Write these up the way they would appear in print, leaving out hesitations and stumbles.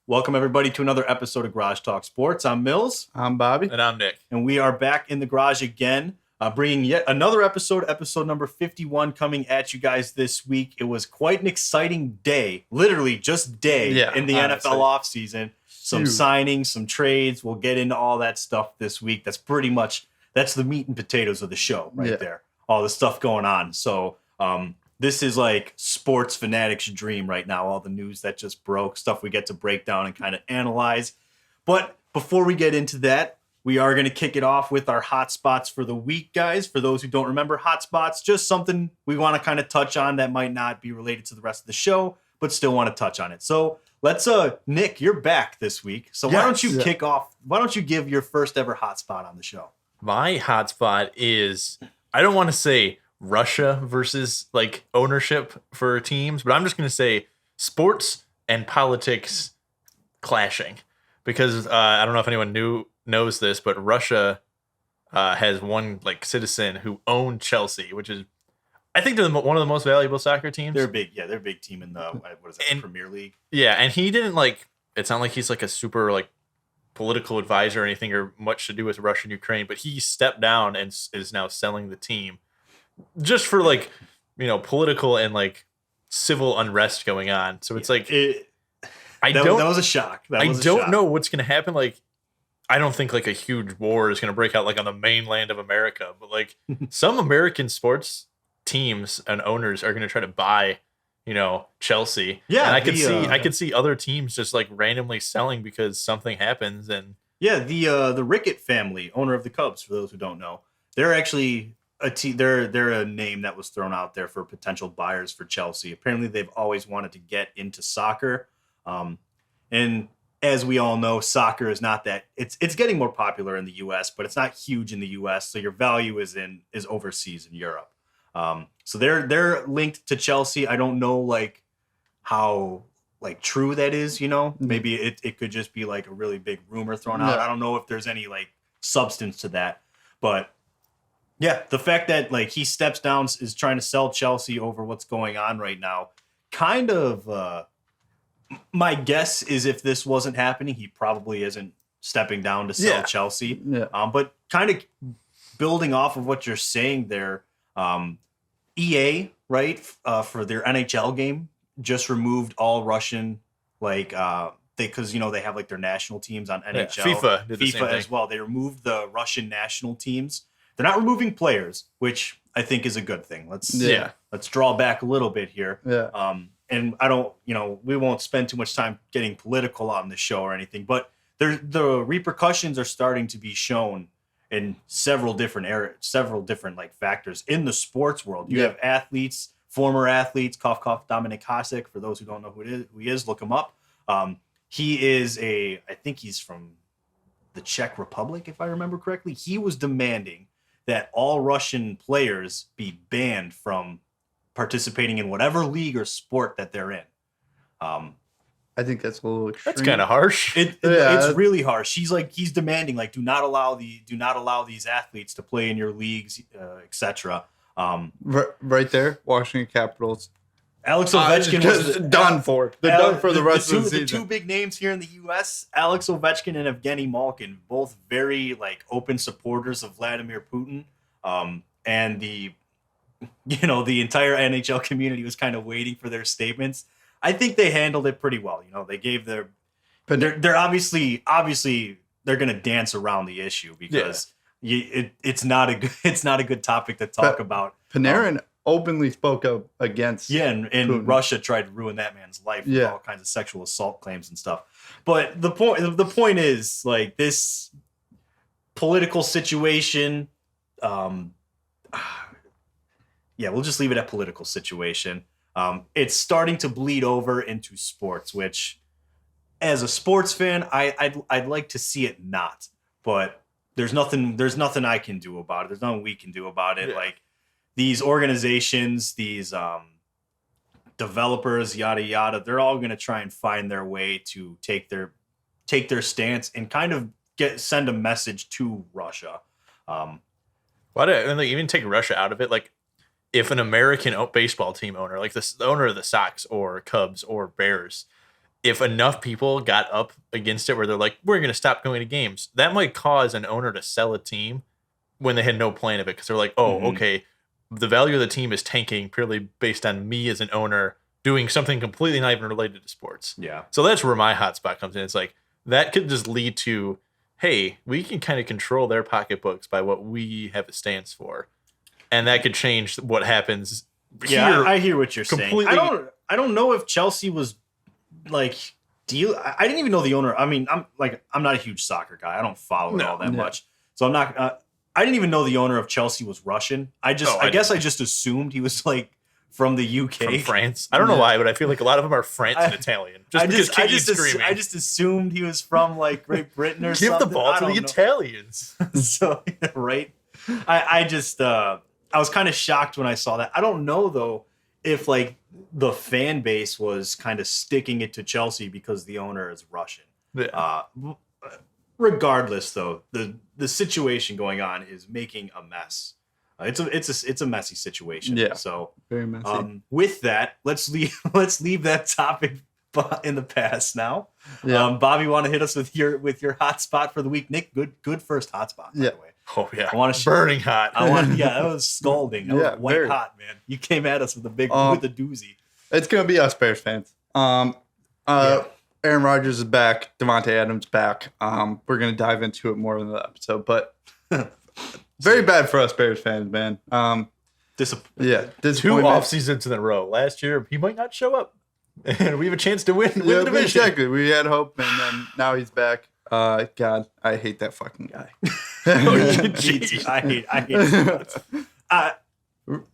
Welcome, everybody, to another episode of Garage Talk Sports. I'm Mills. I'm Bobby. And I'm Nick. And we are back in the garage again, bringing yet another episode number 51, coming at you guys this week. It was quite an exciting day, literally just day in the NFL offseason. Some signings, some trades. We'll get into all that stuff this week. That's the meat and potatoes of the show right there. All the stuff going on. So, this is like sports fanatics' dream right now. All the news that just broke, stuff we get to break down and kind of analyze. But before we get into that, we are going to kick it off with our hot spots for the week, guys. For those who don't remember, hot spots, just something we want to kind of touch on that might not be related to the rest of the show, but still want to touch on it. So let's, Nick, you're back this week. So why don't you kick off? Why don't you give your first ever hot spot on the show? My hot spot is, I don't want to say Russia versus like ownership for teams, but I'm just going to say sports and politics clashing, because I don't know if anyone knows this, but Russia has one like citizen who owned Chelsea, which is, I think they're one of the most valuable soccer teams. They're big. Yeah, they're a big team in the Premier League. Yeah, and he didn't it's not like he's like a super like political advisor or anything or much to do with Russia and Ukraine, but he stepped down and is now selling the team just for like, political and like civil unrest going on. So it's that was a shock. I don't know what's going to happen. Like, I don't think like a huge war is going to break out like on the mainland of America, but like some American sports teams and owners are going to try to buy, Chelsea. Yeah. And I could see other teams just like randomly selling because something happens. And the Rickett family, owner of the Cubs, for those who don't know, they're actually they're a name that was thrown out there for potential buyers for Chelsea. Apparently they've always wanted to get into soccer. And as we all know, soccer is not that it's getting more popular in the US, but it's not huge in the US. So your value is overseas in Europe. So they're linked to Chelsea. I don't know like how like true that is, maybe it could just be like a really big rumor thrown out. I don't know if there's any like substance to that, but yeah, the fact that like he steps down is trying to sell Chelsea over what's going on right now. Kind of, my guess is if this wasn't happening, he probably isn't stepping down to sell Chelsea. Yeah. But kind of building off of what you're saying there, EA, right, for their NHL game just removed all Russian because they have like their national teams on NHL. Yeah, FIFA did the same thing as well. They removed the Russian national teams. They're not removing players, which I think is a good thing. Let's draw back a little bit here. Yeah. And I don't, we won't spend too much time getting political on the show or anything, but the repercussions are starting to be shown in several different like factors in the sports world. You have athletes, former athletes, Dominik Hasek. For those who don't know who he is, look him up. He is I think he's from the Czech Republic, if I remember correctly. He was demanding that all Russian players be banned from participating in whatever league or sport that they're in. I think that's a little extreme. That's kind of harsh. It's really harsh. He's demanding like do not allow these athletes to play in your leagues, etc. Right there, Washington Capitals. Alex Ovechkin was done for. They're done for the rest of the season. The two big names here in the U.S., Alex Ovechkin and Evgeny Malkin, both very like open supporters of Vladimir Putin, and the entire NHL community was kind of waiting for their statements. I think they handled it pretty well. They gave their, but they're obviously they're going to dance around the issue because it's not a good topic to talk about. Panarin openly spoke up against. Yeah, and Russia tried to ruin that man's life with all kinds of sexual assault claims and stuff. But the point is like this political situation. We'll just leave it at political situation. It's starting to bleed over into sports, which, as a sports fan, I'd like to see it not. But there's nothing I can do about it. There's nothing we can do about it. Yeah. Like these organizations, these developers, yada yada, they're all going to try and find their way to take their stance and kind of send a message to Russia. Why do they even take Russia out of it? Like, if an American baseball team owner, like the owner of the Sox or Cubs or Bears, if enough people got up against it where they're like, we're going to stop going to games, that might cause an owner to sell a team when they had no plan of it. Because they're like, oh, okay, the value of the team is tanking purely based on me as an owner doing something completely not even related to sports. Yeah. So that's where my hotspot comes in. It's like, that could just lead to, hey, we can kind of control their pocketbooks by what we have a stance for. And that could change what happens. Yeah, here I hear what you're saying. completely- I don't know if Chelsea was like I didn't even know the owner. I mean, I'm not a huge soccer guy. I don't follow it all that much. So I'm not I didn't even know the owner of Chelsea was Russian. I guess I just assumed he was like from the UK. From France. I don't know why, but I feel like a lot of them are France and Italian. I just assumed he was from like Great Britain or Give something. the ball to the Italians. So right. I was kind of shocked when I saw that. I don't know though if like the fan base was kind of sticking it to Chelsea because the owner is Russian. Yeah. Regardless though, the situation going on is making a mess. It's a messy situation. Yeah. So Very messy. with that, let's leave that topic in the past now. Yeah. Bobby, want to hit us with your hot spot for the week? Nick, good first hot spot, by the way. Oh yeah, I want to burning hot. that was scalding. That was white very. hot, man. You came at us with a with a doozy. It's gonna be us Bears fans. Aaron Rodgers is back. Devontae Adams back. We're gonna dive into it more in the episode, but very bad for us Bears fans, man. Two Disappointment. off seasons in a row. Last year he might not show up, and we have a chance to win the division. Exactly. We had hope, and then now he's back. God, I hate that fucking guy. Jeez. I hate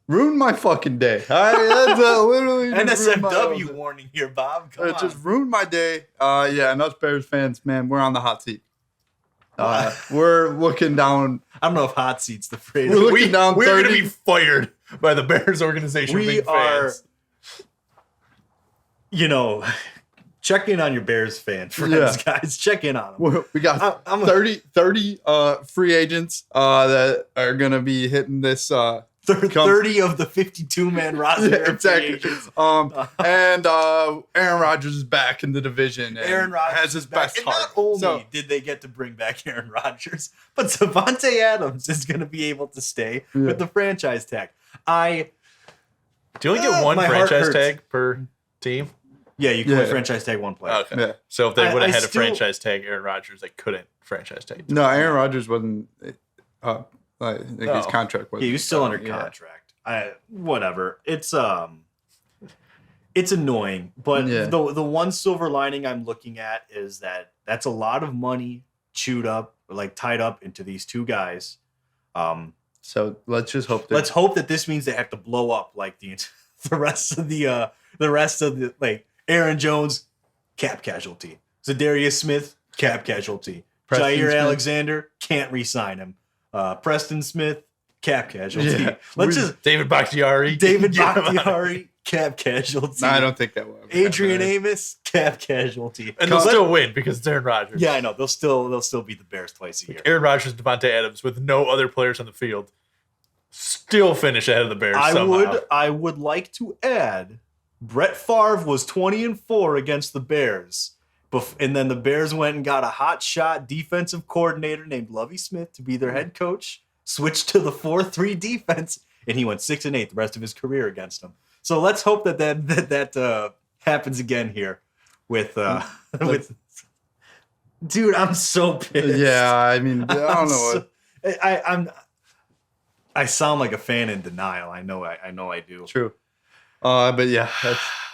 Ruined my fucking day. That's literally just ruined my whole NSFW day. warning here, Bob. Come It on. just ruined my day. And us Bears fans, man, we're on the hot seat. We're looking down. I don't know if hot seat's the phrase. We're looking down We're 30. going to be fired by the Bears organization. We big are, fans. check in on your Bears fan friends, guys. Check in on them. We got 30 free agents that are going to be hitting this. 30 of the 52-man roster. Yeah, are free exactly. agents. And Aaron Rodgers is back in the division. And Aaron Rodgers has his is back. best And heart. not only So- did they get to bring back Aaron Rodgers, but Devontae Adams is going to be able to stay with the franchise tag. Do you only get one my heart franchise hurts. tag per team? Yeah, you can only Yeah. franchise tag one player. Okay. Yeah. So if they I- would have I had a still- franchise tag Aaron Rodgers, they couldn't franchise tag. No, Aaron Rodgers wasn't. His contract was. Yeah, he was still under contract. Whatever. It's annoying, but the one silver lining I'm looking at is that's a lot of money chewed up, like tied up into these two guys. So let's just hope. Let's hope that this means they have to blow up like the rest of the like Aaron Jones, cap casualty. Zadarius Smith, cap casualty. Preston Jair Smith. Alexander, can't re-sign him. Preston Smith, cap casualty. Yeah. Let's just David Bakhtiari. David Get him out. Bakhtiari, cap casualty. No, I don't think that will. Adrian Amos, cap casualty. And they'll still win because it's Aaron Rodgers. Yeah, I know. They'll still beat the Bears twice a year. Aaron Rodgers, Devontae Adams, with no other players on the field, still finish ahead of the Bears. I would like to add, Brett Favre was 20-4 against the Bears. And then the Bears went and got a hot shot defensive coordinator named Lovie Smith to be their head coach, switched to the 4-3 defense, and he went 6-8 the rest of his career against them. So let's hope that happens again here with dude, I'm so pissed. Yeah, I mean, I don't know what. I sound like a fan in denial. I know I do. True. But yeah,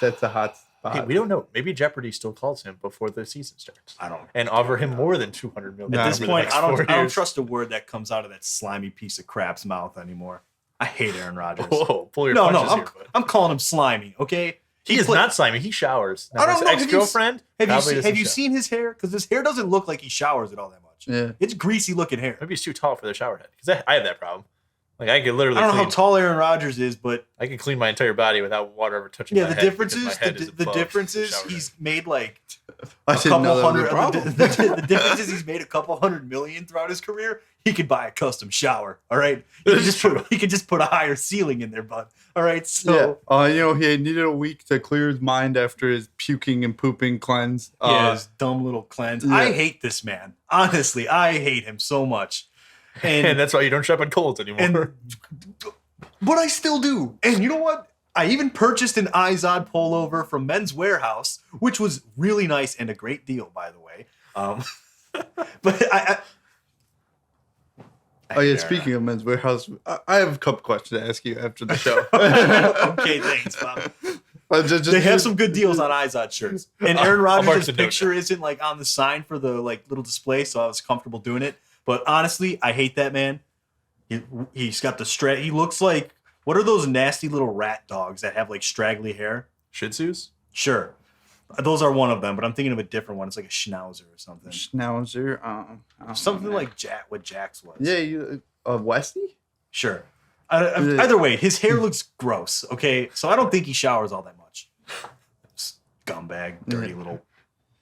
that's a hot spot. Hey, we don't know. Maybe Jeopardy still calls him before the season starts. I don't. And offer him more than $200 million. At this over the point, next I 4 don't years. trust a word that comes out of that slimy piece of crap's mouth anymore. I hate Aaron Rodgers. Whoa, pull your No, punches here, bud. I'm calling him slimy. Okay, He is not slimy. He showers. Now, I don't his know. Have you ex-girlfriend. Have you seen his hair? Because his hair doesn't look like he showers it all that much. Yeah. It's greasy looking hair. Maybe he's too tall for the shower head. Because I have that problem. Like I could I literally don't know how clean, tall Aaron Rodgers is, but I could clean my entire body without water ever touching my the head. difference because is my head the above difference the is shower he's head. made like I a didn't know couple that was a hundred. problem. The difference is he's made a couple $100 million throughout his career. He could buy a custom shower. All right, he could just put a higher ceiling in there, bud. All right, so He needed a week to clear his mind after his puking and pooping cleanse. his dumb little cleanse. yeah. I hate this man. Honestly, I hate him so much. And that's why you don't shop at Kohl's anymore. But I still do. And you know what? I even purchased an Izod pullover from Men's Warehouse, which was really nice and a great deal, by the way. But Speaking of Men's Warehouse, I have a couple questions to ask you after the show. Okay, thanks, Bob. They have some good deals on Izod shirts. And Aaron I'll mark Rodgers' the note picture isn't like on the sign for the like little display, so I was comfortable doing it. But honestly, I hate that man. He's got the he looks like, what are those nasty little rat dogs that have like straggly hair? Shih Tzus? Sure. Those are one of them, but I'm thinking of a different one. It's like a schnauzer or something. Schnauzer. Something like what Jack's was. Yeah, you Westie? Sure. Either way, his hair looks gross, okay? So I don't think he showers all that much. Scumbag, dirty little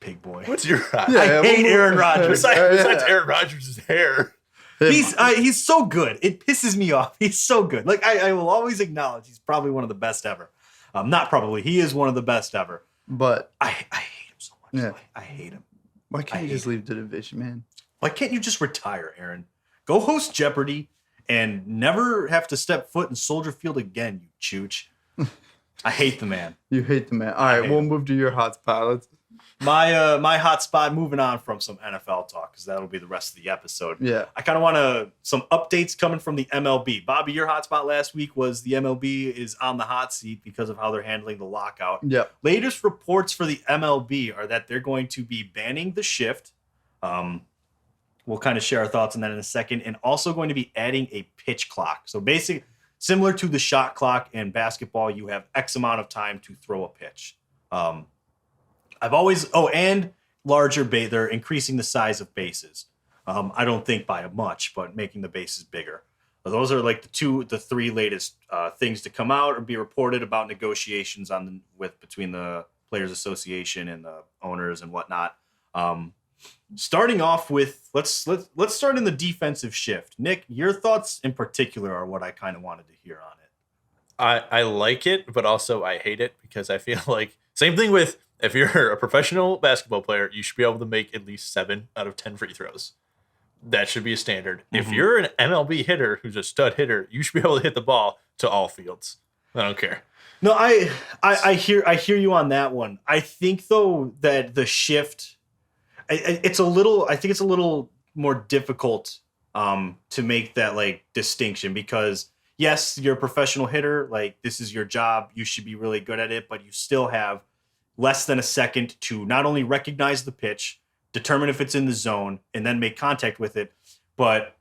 pig boy. What's your I hate Aaron Rodgers. Besides Aaron Rodgers' hair. He's so good. It pisses me off. He's so good. Like I will always acknowledge he's probably one of the best ever. Not probably. He is one of the best ever. But I hate him so much. Yeah. I hate him. Why can't you just leave the division, man? Why can't you just retire, Aaron? Go host Jeopardy and never have to step foot in Soldier Field again, you chooch. I hate the man. You hate the man. All right, we'll move to your hot spot. Let's... My hot spot, moving on from some NFL talk, because that'll be the rest of the episode. Yeah. I kind of want some updates coming from the MLB. Bobby, your hot spot last week was the MLB is on the hot seat because of how they're handling the lockout. Yep. Latest reports for the MLB are that they're going to be banning the shift. We'll kind of share our thoughts on that in a second, and also going to be adding a pitch clock. So basically, similar to the shot clock in basketball, you have X amount of time to throw a pitch. And larger base. They're increasing the size of bases. I don't think by much, but making the bases bigger. Those are like the three latest things to come out or be reported about negotiations between the Players Association and the owners and whatnot. Starting off with let's start in the defensive shift. Nick, your thoughts in particular are what I kind of wanted to hear on it. I like it, but also I hate it because I feel like same thing with if you're a professional basketball player, you should be able to make at least 7 out of 10 free throws. That should be a standard. Mm-hmm. If you're an MLB hitter who's a stud hitter, you should be able to hit the ball to all fields. I don't care. No, I hear you on that one. I think though that the shift, I think it's a little more difficult to make that like distinction because yes, you're a professional hitter, like this is your job, you should be really good at it, but you still have less than a second to not only recognize the pitch, determine if it's in the zone, and then make contact with it. But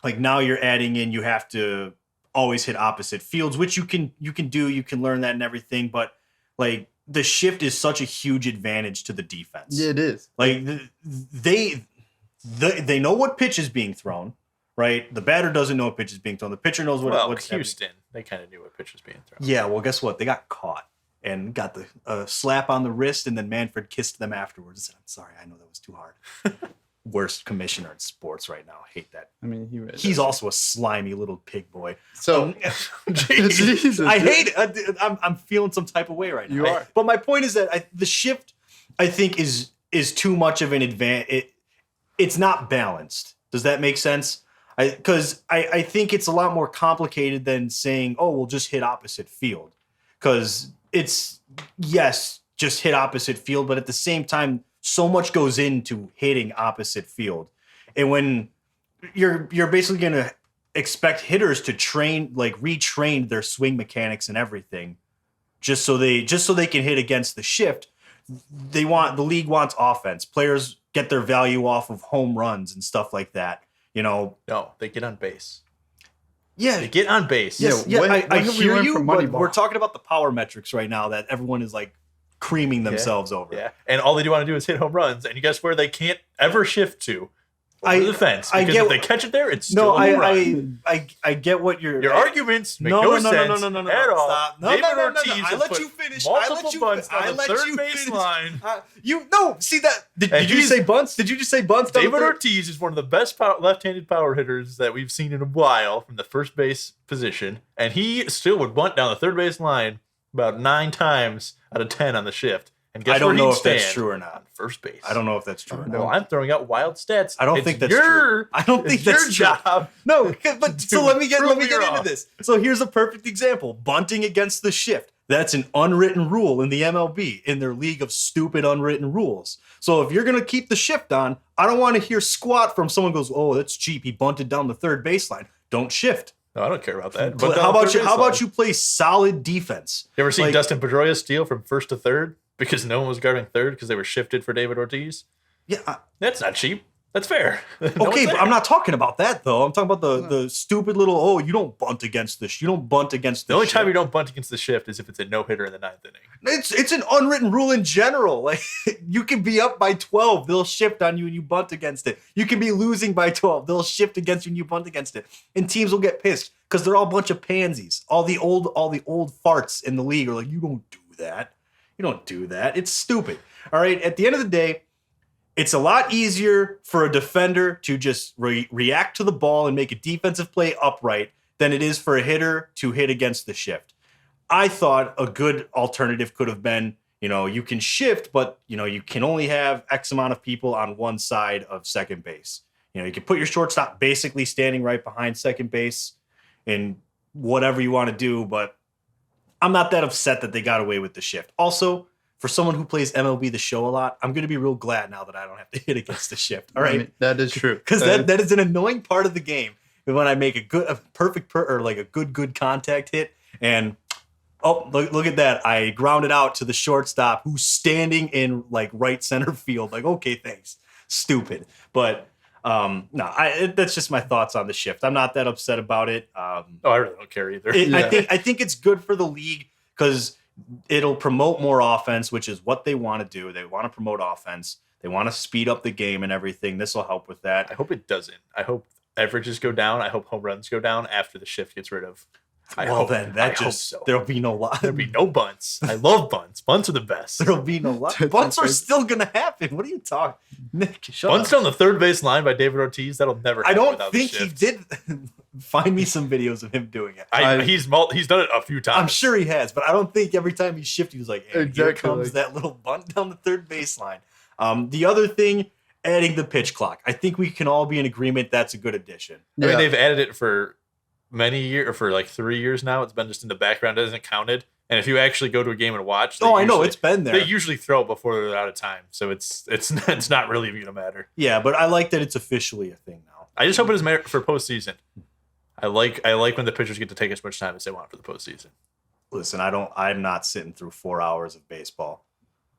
like now you're adding in, you have to always hit opposite fields, which you can learn that and everything. But like the shift is such a huge advantage to the defense. Yeah, it is. Like they know what pitch is being thrown, right? The batter doesn't know what pitch is being thrown. The pitcher knows what's Houston, they kind of knew what pitch was being thrown. Yeah, well, guess what? They got caught and got the slap on the wrist, and then Manfred kissed them afterwards and said, "I'm sorry, I know that was too hard." Worst commissioner in sports right now. I hate that. I mean, he's also a slimy little pig boy. So, Jesus, I hate it. I'm feeling some type of way right now. You are. But my point is that the shift, I think, is too much of an advantage. It's not balanced. Does that make sense? Because I think it's a lot more complicated than saying, "Oh, we'll just hit opposite field," because it's, yes, just hit opposite field, but at the same time, so much goes into hitting opposite field. And when you're basically going to expect hitters to retrain their swing mechanics and everything just so they can hit against the shift, the league wants offense. Players get their value off of home runs and stuff like that, you know. No, they get on base. Yeah, they get on base. Yes, I hear you, but we're talking about the power metrics right now that everyone is like creaming themselves over. Yeah, and all they do want to do is hit home runs, and you guess where they can't ever shift to? over the fence. Because if they catch it there, it's still a run. I get what your arguments make no sense at all. Stop. No, David no. Ortiz I let you finish. Multiple bunts on the third baseline. See that? Did you say bunts? Did you just say bunts? David Ortiz is one of the best left-handed power hitters that we've seen in a while from the first base position, and he still would bunt down the third base line about 9 times out of 10 on the shift. And guess I don't where know he'd if that's stand? true or not. On first base. I don't know if that's true or not. Well, I'm throwing out wild stats. I don't think that's true. I don't think that's your true. job. No, but so let me get into wrong. this. So here's a perfect example: bunting against the shift. That's an unwritten rule in the MLB, in their league of stupid unwritten rules. So if you're gonna keep the shift on, I don't want to hear squat from someone goes, "Oh, that's cheap. He bunted down the third baseline." Don't shift. No, I don't care about that. But how about you play solid defense? You ever seen Dustin Pedroia steal from first to third because no one was guarding third because they were shifted for David Ortiz? Yeah, that's not cheap. That's fair. Okay, but I'm not talking about that though. I'm talking about the stupid little. You don't bunt against this. You don't bunt against the only time you don't bunt against the shift is if it's a no hitter in the 9th inning. It's an unwritten rule in general. Like you can be up by 12, they'll shift on you and you bunt against it. You can be losing by 12, they'll shift against you and you bunt against it. And teams will get pissed because they're all a bunch of pansies. All the old farts in the league are like, you don't do that. You don't do that. It's stupid. All right. At the end of the day, it's a lot easier for a defender to just react to the ball and make a defensive play upright than it is for a hitter to hit against the shift. I thought a good alternative could have been, you can shift, but, you can only have X amount of people on one side of second base. You can put your shortstop basically standing right behind second base and whatever you want to do, but I'm not that upset that they got away with the shift. Also, for someone who plays MLB The Show a lot, I'm going to be real glad now that I don't have to hit against the shift. All right. I mean, that is true. Because that is an annoying part of the game. When I make a good contact hit and, look at that. I grounded out to the shortstop who's standing in right center field. Okay, thanks. Stupid. But that's just my thoughts on the shift. I'm not that upset about it. I really don't care either. I think it's good for the league because it'll promote more offense, which is what they want to do. They want to promote offense. They want to speed up the game and everything. This will help with that. I hope it doesn't. I hope averages go down. I hope home runs go down after the shift gets rid of. There'll be no lot. There'll be no bunts. I love bunts. Bunts are the best. There'll be no lot. Bunts are still gonna happen. What are you talking, Nick? Bunts down the third base line by David Ortiz. That'll never happen. I don't think he did. Find me some videos of him doing it. He's done it a few times. I'm sure he has, but I don't think every time he shifted, he was like, hey, here comes that little bunt down the third baseline. The other thing, adding the pitch clock. I think we can all be in agreement that's a good addition. I mean, they've added it for many years, or for 3 years now. It's been just in the background. It hasn't counted. And if you actually go to a game and watch, I know it's been there. They usually throw it before they're out of time, so it's not really going to matter. Yeah, but I like that it's officially a thing now. I just hope it is for postseason. I like when the pitchers get to take as much time as they want for the postseason. Listen, I'm not sitting through 4 hours of baseball.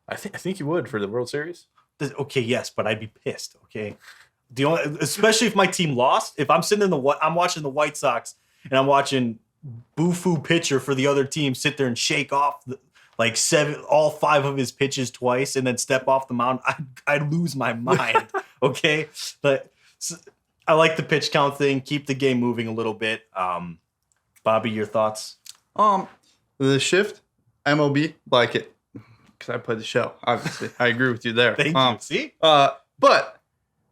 I think you would for the World Series. Okay, yes, but I'd be pissed. Okay, especially if my team lost. If I'm sitting I'm watching the White Sox and I'm watching Boo-foo pitcher for the other team sit there and shake off all 5 of his pitches twice and then step off the mound, I'd lose my mind. Okay, but I like the pitch count thing. Keep the game moving a little bit. Bobby, your thoughts? The shift, MLB, like it because I played the show. Obviously, I agree with you there. Thank you. See, but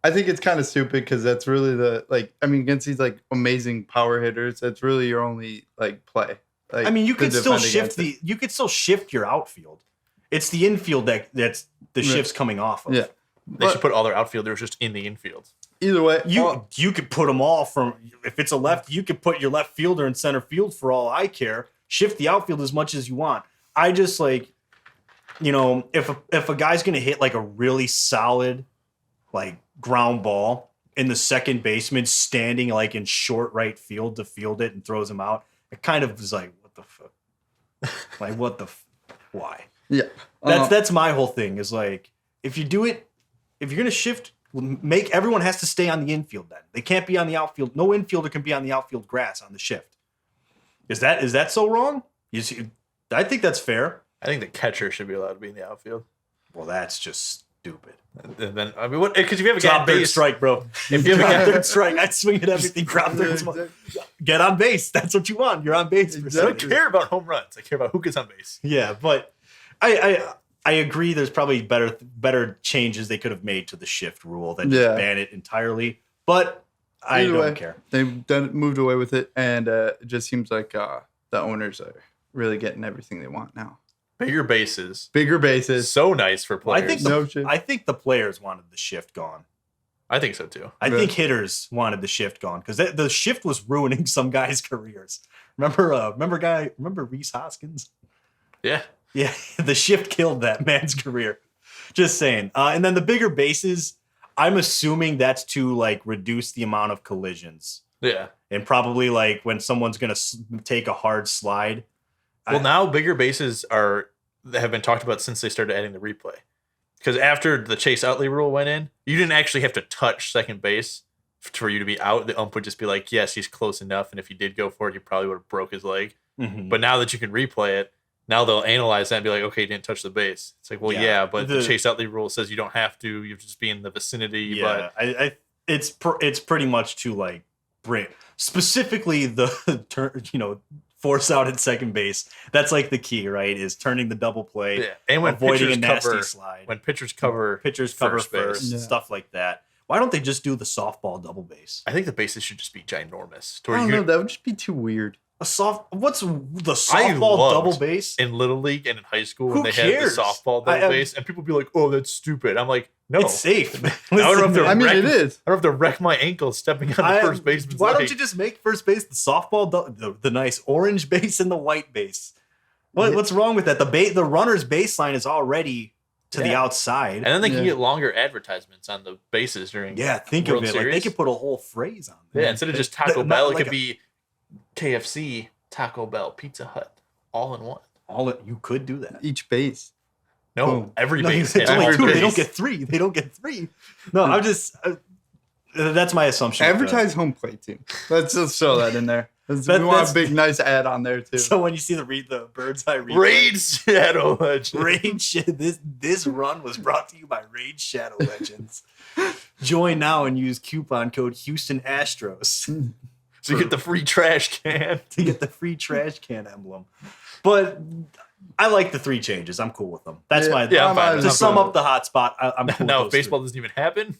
I think it's kind of stupid because that's really against these amazing power hitters, that's really your only play. You could still shift your outfield. It's the infield that's the shift's coming off of. Yeah, they should put all their outfielders just in the infield. Either way, you could put them all from. If it's a left, you could put your left fielder in center field for all I care. Shift the outfield as much as you want. I just if a guy's gonna hit a really solid ground ball and the second baseman standing in short right field to field it and throws him out, it kind of is what the fuck? Why? Yeah, that's my whole thing is if you do it, if you're gonna shift. Make everyone has to stay on the infield then. They can't be on the outfield. No infielder can be on the outfield grass on the shift. Is that so wrong? I think that's fair. I think the catcher should be allowed to be in the outfield. Well, that's just stupid. And then I mean, what? Because if you have a guy Drop on third base, strike, bro. if you have a Drop guy, third strike, I'd swing at everything. Drop third strike. Get on base. That's what you want. You're on base. I don't care about home runs. I care about who gets on base. Yeah, but I agree. There's probably better changes they could have made to the shift rule than just ban it entirely. But I don't care. They've moved away with it, and it just seems like the owners are really getting everything they want now. Bigger bases. So nice for players. I think the players wanted the shift gone. I think so too. I think hitters wanted the shift gone because the shift was ruining some guys' careers. Remember Reese Hoskins? Yeah. Yeah, the shift killed that man's career. Just saying. And then the bigger bases, I'm assuming that's to like reduce the amount of collisions. Yeah. And probably like when someone's going to take a hard slide. Well, now bigger bases have been talked about since they started adding the replay. Because after the Chase Utley rule went in, you didn't actually have to touch second base for you to be out. The ump would just be like, yes, he's close enough. And if he did go for it, he probably would have broke his leg. Mm-hmm. But now that you can replay it, now they'll analyze that and be like, okay, you didn't touch the base. It's like, well, yeah, but the Chase Utley rule says you don't have to. You have to just be in the vicinity. Yeah, but it's pretty much to like bring specifically the force out at second base. That's like the key, right? Is turning the double play, and when avoiding a nasty slide. When pitchers cover first, stuff like that. Why don't they just do the softball double base? I think the bases should just be ginormous. I don't know. That would just be too weird. What's the softball double base in Little League and in high school when Who they cares? had the softball double base, and people be like, "Oh, that's stupid." I'm like, "No, it's safe." I don't know if it is. I don't have to wreck my ankle stepping on the first baseman's Why leg. don't you just make first base the softball, the nice orange base and the white base? What's wrong with that? The runner's baseline is already to the outside, and then they can get longer advertisements on the bases during think World of it Series. Like they could put a whole phrase on there. Yeah, instead of just Taco Bell, like it could be KFC, Taco Bell, Pizza Hut, all in one. You could do that. Each base. No, every base. It's only two. Base. They don't get three. No, I'm just. That's my assumption. Advertise home plate team. Let's just throw that in there. We want a big, nice ad on there too. So when you see the bird's eye Raid Shadow Legends. This run was brought to you by Raid Shadow Legends. Join now and use coupon code Houston Astros. So you get the free trash can. To get the free trash can emblem. But I like the 3 changes. I'm cool with them. That's my I'm fine. To sum up the hotspot. I'm cool now with if baseball doesn't even happen.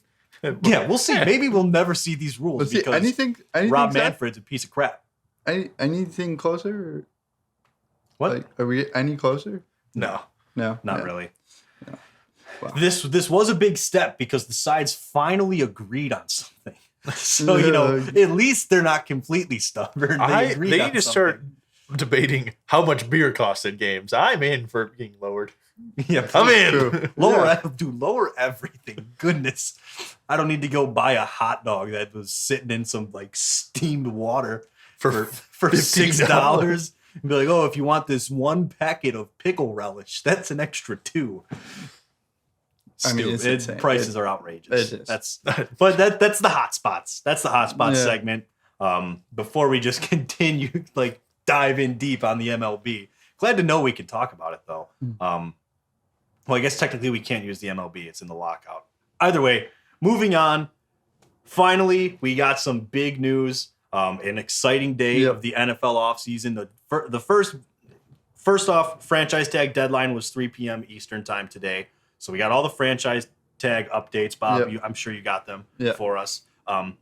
Yeah, we'll see. Maybe we'll never see these rules because anything Rob Manfred's a piece of crap. Anything closer? Or, what? Like, are we any closer? No, not really. No. Wow. This was a big step because the sides finally agreed on something. So at least they're not completely stubborn. They need to start debating how much beer costs in games. I'm in for being lowered. Yeah, I'm in. Lower everything. Goodness, I don't need to go buy a hot dog that was sitting in some like steamed water for $6. And be like, oh, if you want this one packet of pickle relish, that's an extra $2. Stupid. Prices are outrageous. It is. That's the hot spots. That's the hot spot segment. Before we just continue, like dive in deep on the MLB. Glad to know we can talk about it though. Well, I guess technically we can't use the MLB. It's in the lockout. Either way, moving on. Finally, we got some big news. An exciting day of the NFL offseason. The first off, franchise tag deadline was 3 p.m. Eastern time today. So we got all the franchise tag updates, Bob. I'm sure you got them for us.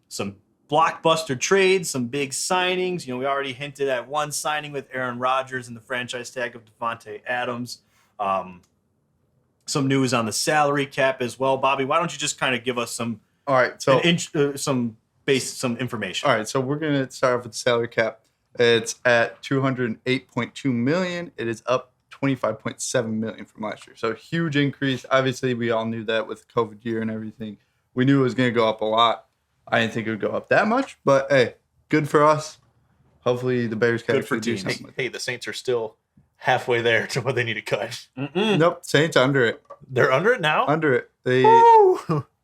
Some blockbuster trades, some big signings. We already hinted at one signing with Aaron Rodgers and the franchise tag of Devontae Adams. Some news on the salary cap as well. Bobby, why don't you just kind of give us some some information? All right, so we're going to start off with the salary cap. It's at $208.2 million. It is up $25.7 million from last year. So huge increase. Obviously, we all knew that with COVID year and everything. We knew it was going to go up a lot. I didn't think it would go up that much, but hey, good for us. Hopefully the Bears can actually do something. Hey, the Saints are still halfway there to what they need to cut. Nope, Saints under it. They're under it now? Under it.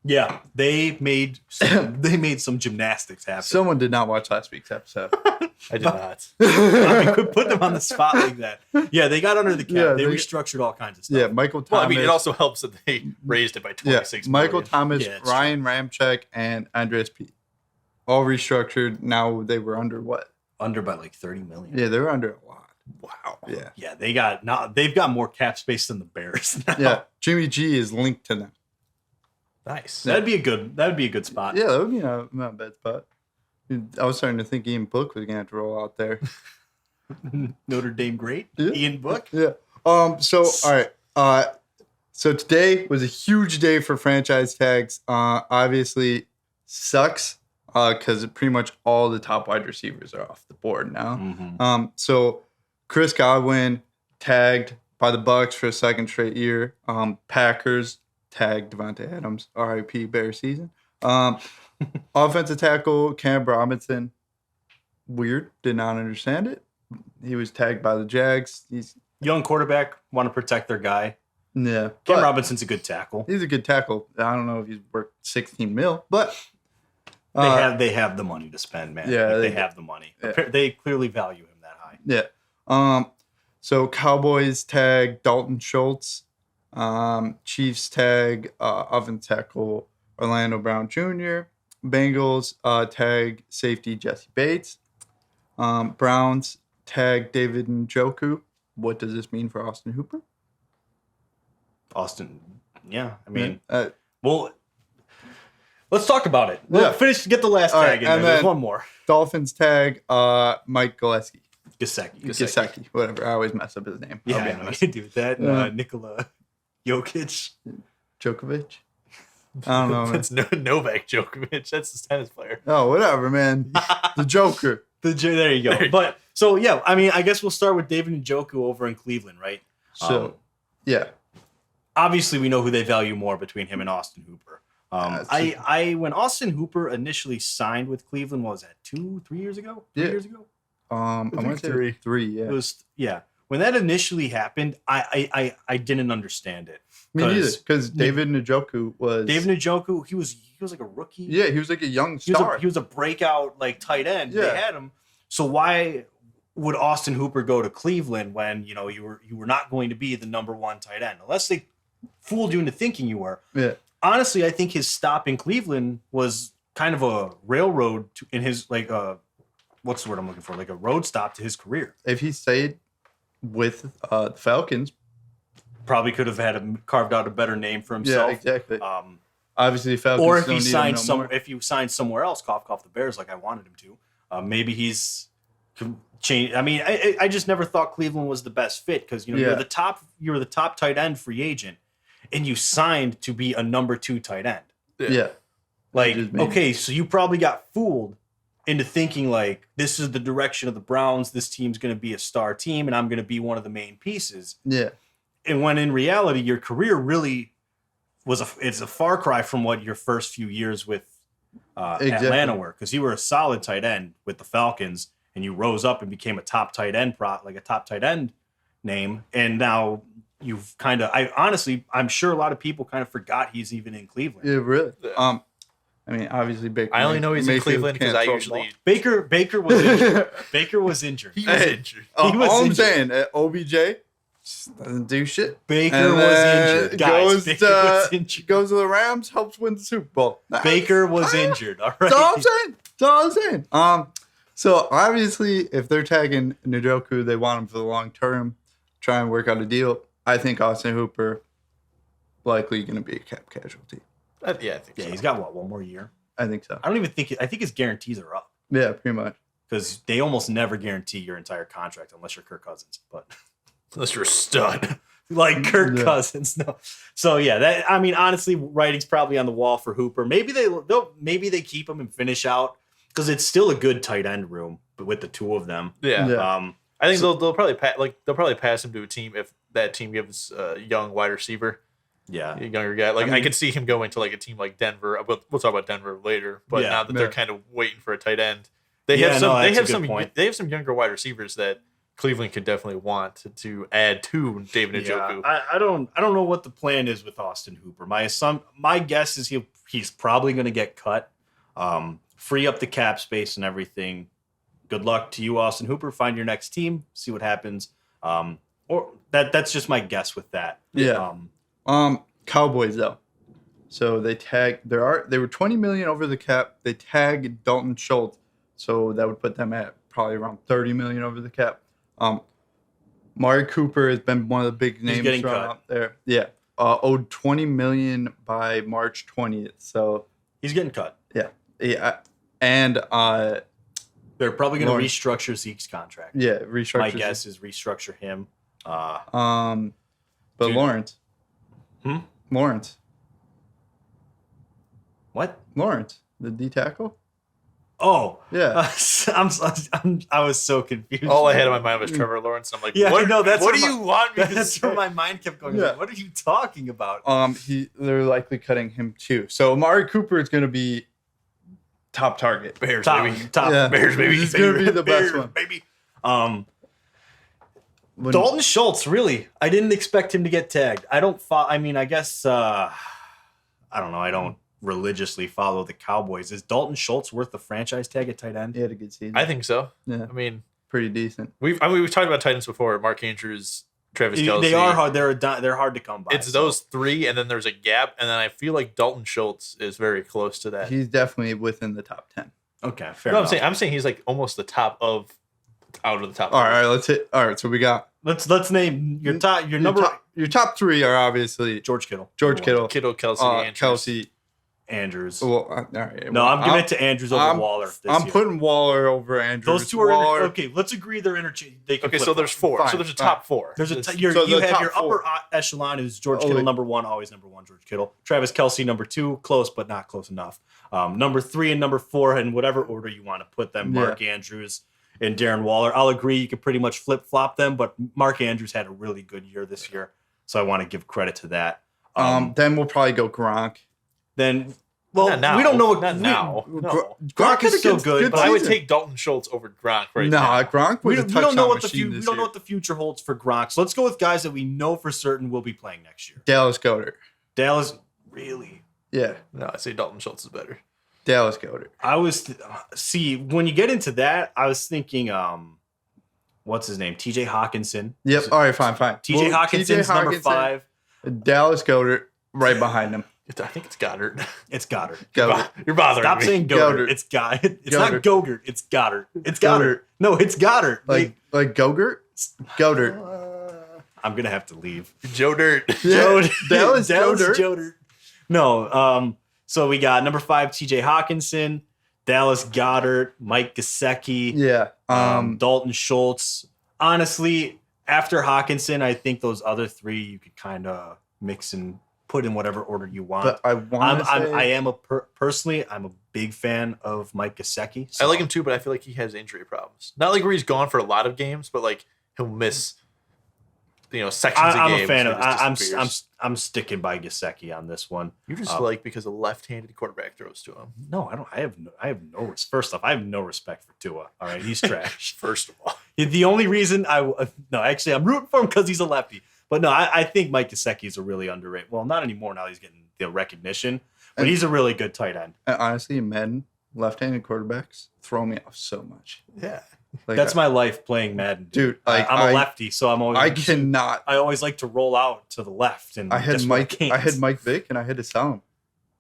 Yeah, they made some gymnastics happen. Someone did not watch last week's episode. I did not. I could put them on the spot like that. Yeah, they got under the cap. Yeah, they they- restructured all kinds of stuff. Yeah, Michael Thomas. Well, I mean, it also helps that they raised it by 26 Michael million. Thomas, Yeah, it's Ryan Ramczyk, and Andres P. All restructured. Now they were under what? Under by like 30 million. Yeah, they were under a lot. Wow. Yeah. Yeah, they've got more cap space than the Bears now. Yeah. Jimmy G is linked to them. Nice. That'd be a good spot. Yeah, that would be not a bad spot. I was starting to think Ian Book was gonna have to roll out there. Notre Dame great. Yeah. Ian Book. Yeah. So all right. So today was a huge day for franchise tags. Obviously sucks because pretty much all the top wide receivers are off the board now. Mm-hmm. So Chris Godwin tagged by the Bucks for a second straight year. Packers tagged Devontae Adams, RIP Bear season. Offensive tackle Cam Robinson, weird, did not understand it. He was tagged by the Jags. He's Young quarterback, want to protect their guy. yeah, Cam but Robinson's a good tackle. he's a good tackle. I don't know if he's worth 16 mil, but They have the money to spend, man. Yeah, Like, they they- have the money. yeah. They clearly value him that high. yeah. So Cowboys tag Dalton Schultz. Chiefs tag oven tackle Orlando Brown Jr. Bengals tag safety Jesse Bates. Browns tag David Njoku. What does this mean for Austin Hooper? Austin, yeah. I mean, Uh, well, let's talk about it. Yeah. Get the last All tag right, in there. and There's then- one more. Dolphins tag Mike Gillespie. Gesicki. Whatever. I always mess up his name. Yeah, I'll I be know honest. you do that. Yeah. Nikola Jokic. Djokovic. I don't know. Man. That's Novak Djokovic. That's his tennis player. Oh, whatever, man. The Joker. There you go. There you But so yeah, I mean, I guess we'll start with David Njoku over in Cleveland, right? So, yeah. Obviously, we know who they value more between him and Austin Hooper. That's- I when Austin Hooper initially signed with Cleveland, what was that 2-3 years ago? 3 Yeah. years ago? I want to say three. 3, yeah. It was When that initially happened, I didn't understand it. Me neither, 'Cause because David Njoku was. David Njoku, he was like a rookie. Yeah, he was like a young He was star. he was a breakout like tight end. Yeah. They had him. So why would Austin Hooper go to Cleveland when you were not going to be the number one tight end? Unless they fooled you into thinking you were. Yeah. Honestly, I think his stop in Cleveland was kind of a railroad in his what's the word I'm looking for? Like a road stop to his career. If he stayed with the Falcons, Probably could have carved out a better name for himself. yeah, exactly. Um, Obviously, the Falcons or if don't he need signed him no more. if you signed somewhere else, cough the Bears like I wanted him to. Maybe he's changed. I mean, I just never thought Cleveland was the best fit because you were the top tight end free agent, and you signed to be a number 2 tight end. Yeah. Like, Just maybe. okay, so you probably got fooled into thinking like this is the direction of the Browns. This team's going to be a star team, and I'm going to be one of the main pieces. Yeah. And when in reality, your career really it's a far cry from what your first few years with Exactly. Atlanta were, because you were a solid tight end with the Falcons, and you rose up and became a top tight end name, and now you've kind of. I'm sure a lot of people kind of forgot he's even in Cleveland. Yeah, really. Yeah. I mean, obviously, Baker. I only know he's in Mayfield Cleveland because can't I throw the usually. Baker was injured. Baker was injured. He was injured. ball. he was all I'm injured. saying, OBJ just doesn't do shit. Baker And was then injured, guys. goes Baker to- was injured. Goes to the Rams, helps win the Super Bowl. Baker was injured. All right. That's all I'm saying. That's all I'm saying. So obviously, if they're tagging Njoku, they want him for the long term, try and work out a deal. I think Austin Hooper likely going to be a cap casualty. Yeah, I think Yeah, so. he's got one more year. I think so. I don't even think. I think his guarantees are up Yeah, pretty much. because they almost never guarantee your entire contract unless you're Kirk Cousins. But Unless you're a stud. like Kirk Yeah. Cousins, no. So yeah, that I mean, honestly, writing's probably on the wall for Hooper. Maybe they keep him and finish out because it's still a good tight end room, but with the two of them. Yeah. Yeah. I think they'll probably pass him to a team if that team gives a young wide receiver, Yeah. a younger guy. Like I, mean- could see him going to like a team like Denver. We'll talk about Denver later. But Yeah. now that they're Yeah. kind of waiting for a tight end, they Yeah, have no, some. They that's a have good some. point. They have some younger wide receivers that Cleveland could definitely want to add to David Njoku. I don't know what the plan is with Austin Hooper. My guess is he's probably going to get cut. Free up the cap space and everything. Good luck to you, Austin Hooper. Find your next team. See what happens. Or that's just my guess with that. Yeah. Cowboys though. So they were 20 million over the cap. They tagged Dalton Schultz, so that would put them at probably around 30 million over the cap. Mari Cooper has been one of the big names thrown out there. Yeah. Owed 20 million by March 20th. So he's getting cut. Yeah. Yeah. And they're probably going to restructure Zeke's contract. Yeah, restructure. My guess is restructure him. But dude. Lawrence. Lawrence. What? Lawrence, the D tackle. Oh, yeah. I was so confused. All I had in my mind was Trevor Lawrence. I'm like, yeah, what? No, that's what do you want me to That's say? where my mind kept going. Yeah. Like, what are you talking about? They're likely cutting him too. So Amari Cooper is going to be top target. Bears, top, baby. Top yeah. Bears, baby. He's going to be the Bears, best one, baby. Dalton Schultz, really, I didn't expect him to get tagged. I guess I don't know. I don't religiously follow the Cowboys. Is Dalton Schultz worth the franchise tag at tight end? He had a good season. I think so. Yeah. I mean, pretty decent. We've talked about tight ends before. Mark Andrews, Travis Kelce. They are hard. They're hard to come by. It's those three, and then there's a gap, and then I feel like Dalton Schultz is very close to that. He's definitely within the top 10. Okay, fair enough. I'm saying he's like almost the top of out of the top. All right, let's hit. All right, so we got. Let's name your top. Your top three are obviously George Kittle, Kittle, Kelce, Kelce. Andrews. Well, all right. No, I'm giving it to Andrews over Waller. I'm putting Waller over Andrews. Those two are okay. Let's agree they're interchangeable. Okay, so there's four. Fine, so there's a top four. There's you have your upper echelon is George Kittle number one, always number one. George Kittle, Travis Kelce number two, close but not close enough. Number three and number four, in whatever order you want to put them. Mark Andrews and Darren Waller. I'll agree you could pretty much flip flop them, but Mark Andrews had a really good year this year, so I want to give credit to that. Then we'll probably go Gronk. Then. Well, we don't know what now. No. Gronk is still good, but I would take Dalton Schultz over Gronk right now. Gronk was we don't know what the future holds for Gronk. So let's go with guys that we know for certain will be playing next year. Dallas Goedert. Dallas, really? Yeah. No, I say Dalton Schultz is better. Dallas Goedert. I was when you get into that, I was thinking, what's his name? TJ Hawkinson. Yep. All right, fine. TJ Hawkinson's number 5. Dallas Goedert right behind him. I think it's Goddard. It's Goddard. You're bothering Stop me. saying Goddard. It's Goddard. It's not Gogurt. It's Goddard. It's Goddard. No, it's Goddard. Like Gogurt? Goddard. I'm gonna have to leave. Joe Dirt. Dallas Joe Dirt. No. So we got number 5, TJ Hawkinson, Dallas Goddard, Mike Gesicki. Yeah. Dalton Schultz. Honestly, after Hawkinson, I think those other 3 you could kind of mix and put in whatever order you want. But personally, I'm a big fan of Mike Gesicki. So. I like him too, but I feel like he has injury problems. Not like where he's gone for a lot of games, but like he'll miss, sections of games. I'm a fan of. I'm sticking by Gesicki on this one. You just like because a left-handed quarterback throws to him. No, I don't. I have no. First off, I have no respect for Tua. All right, he's trash. First of all, the only reason I'm rooting for him because he's a lefty. But no, I think Mike Gesicki is a really underrated. Well, not anymore. Now he's getting the recognition, but he's a really good tight end. And honestly, Madden, left-handed quarterbacks throw me off so much. Yeah, that's my life playing Madden, dude. I'm a lefty, so I'm always. I always like to roll out to the left, and I had Mike Vick, and I had to sell him.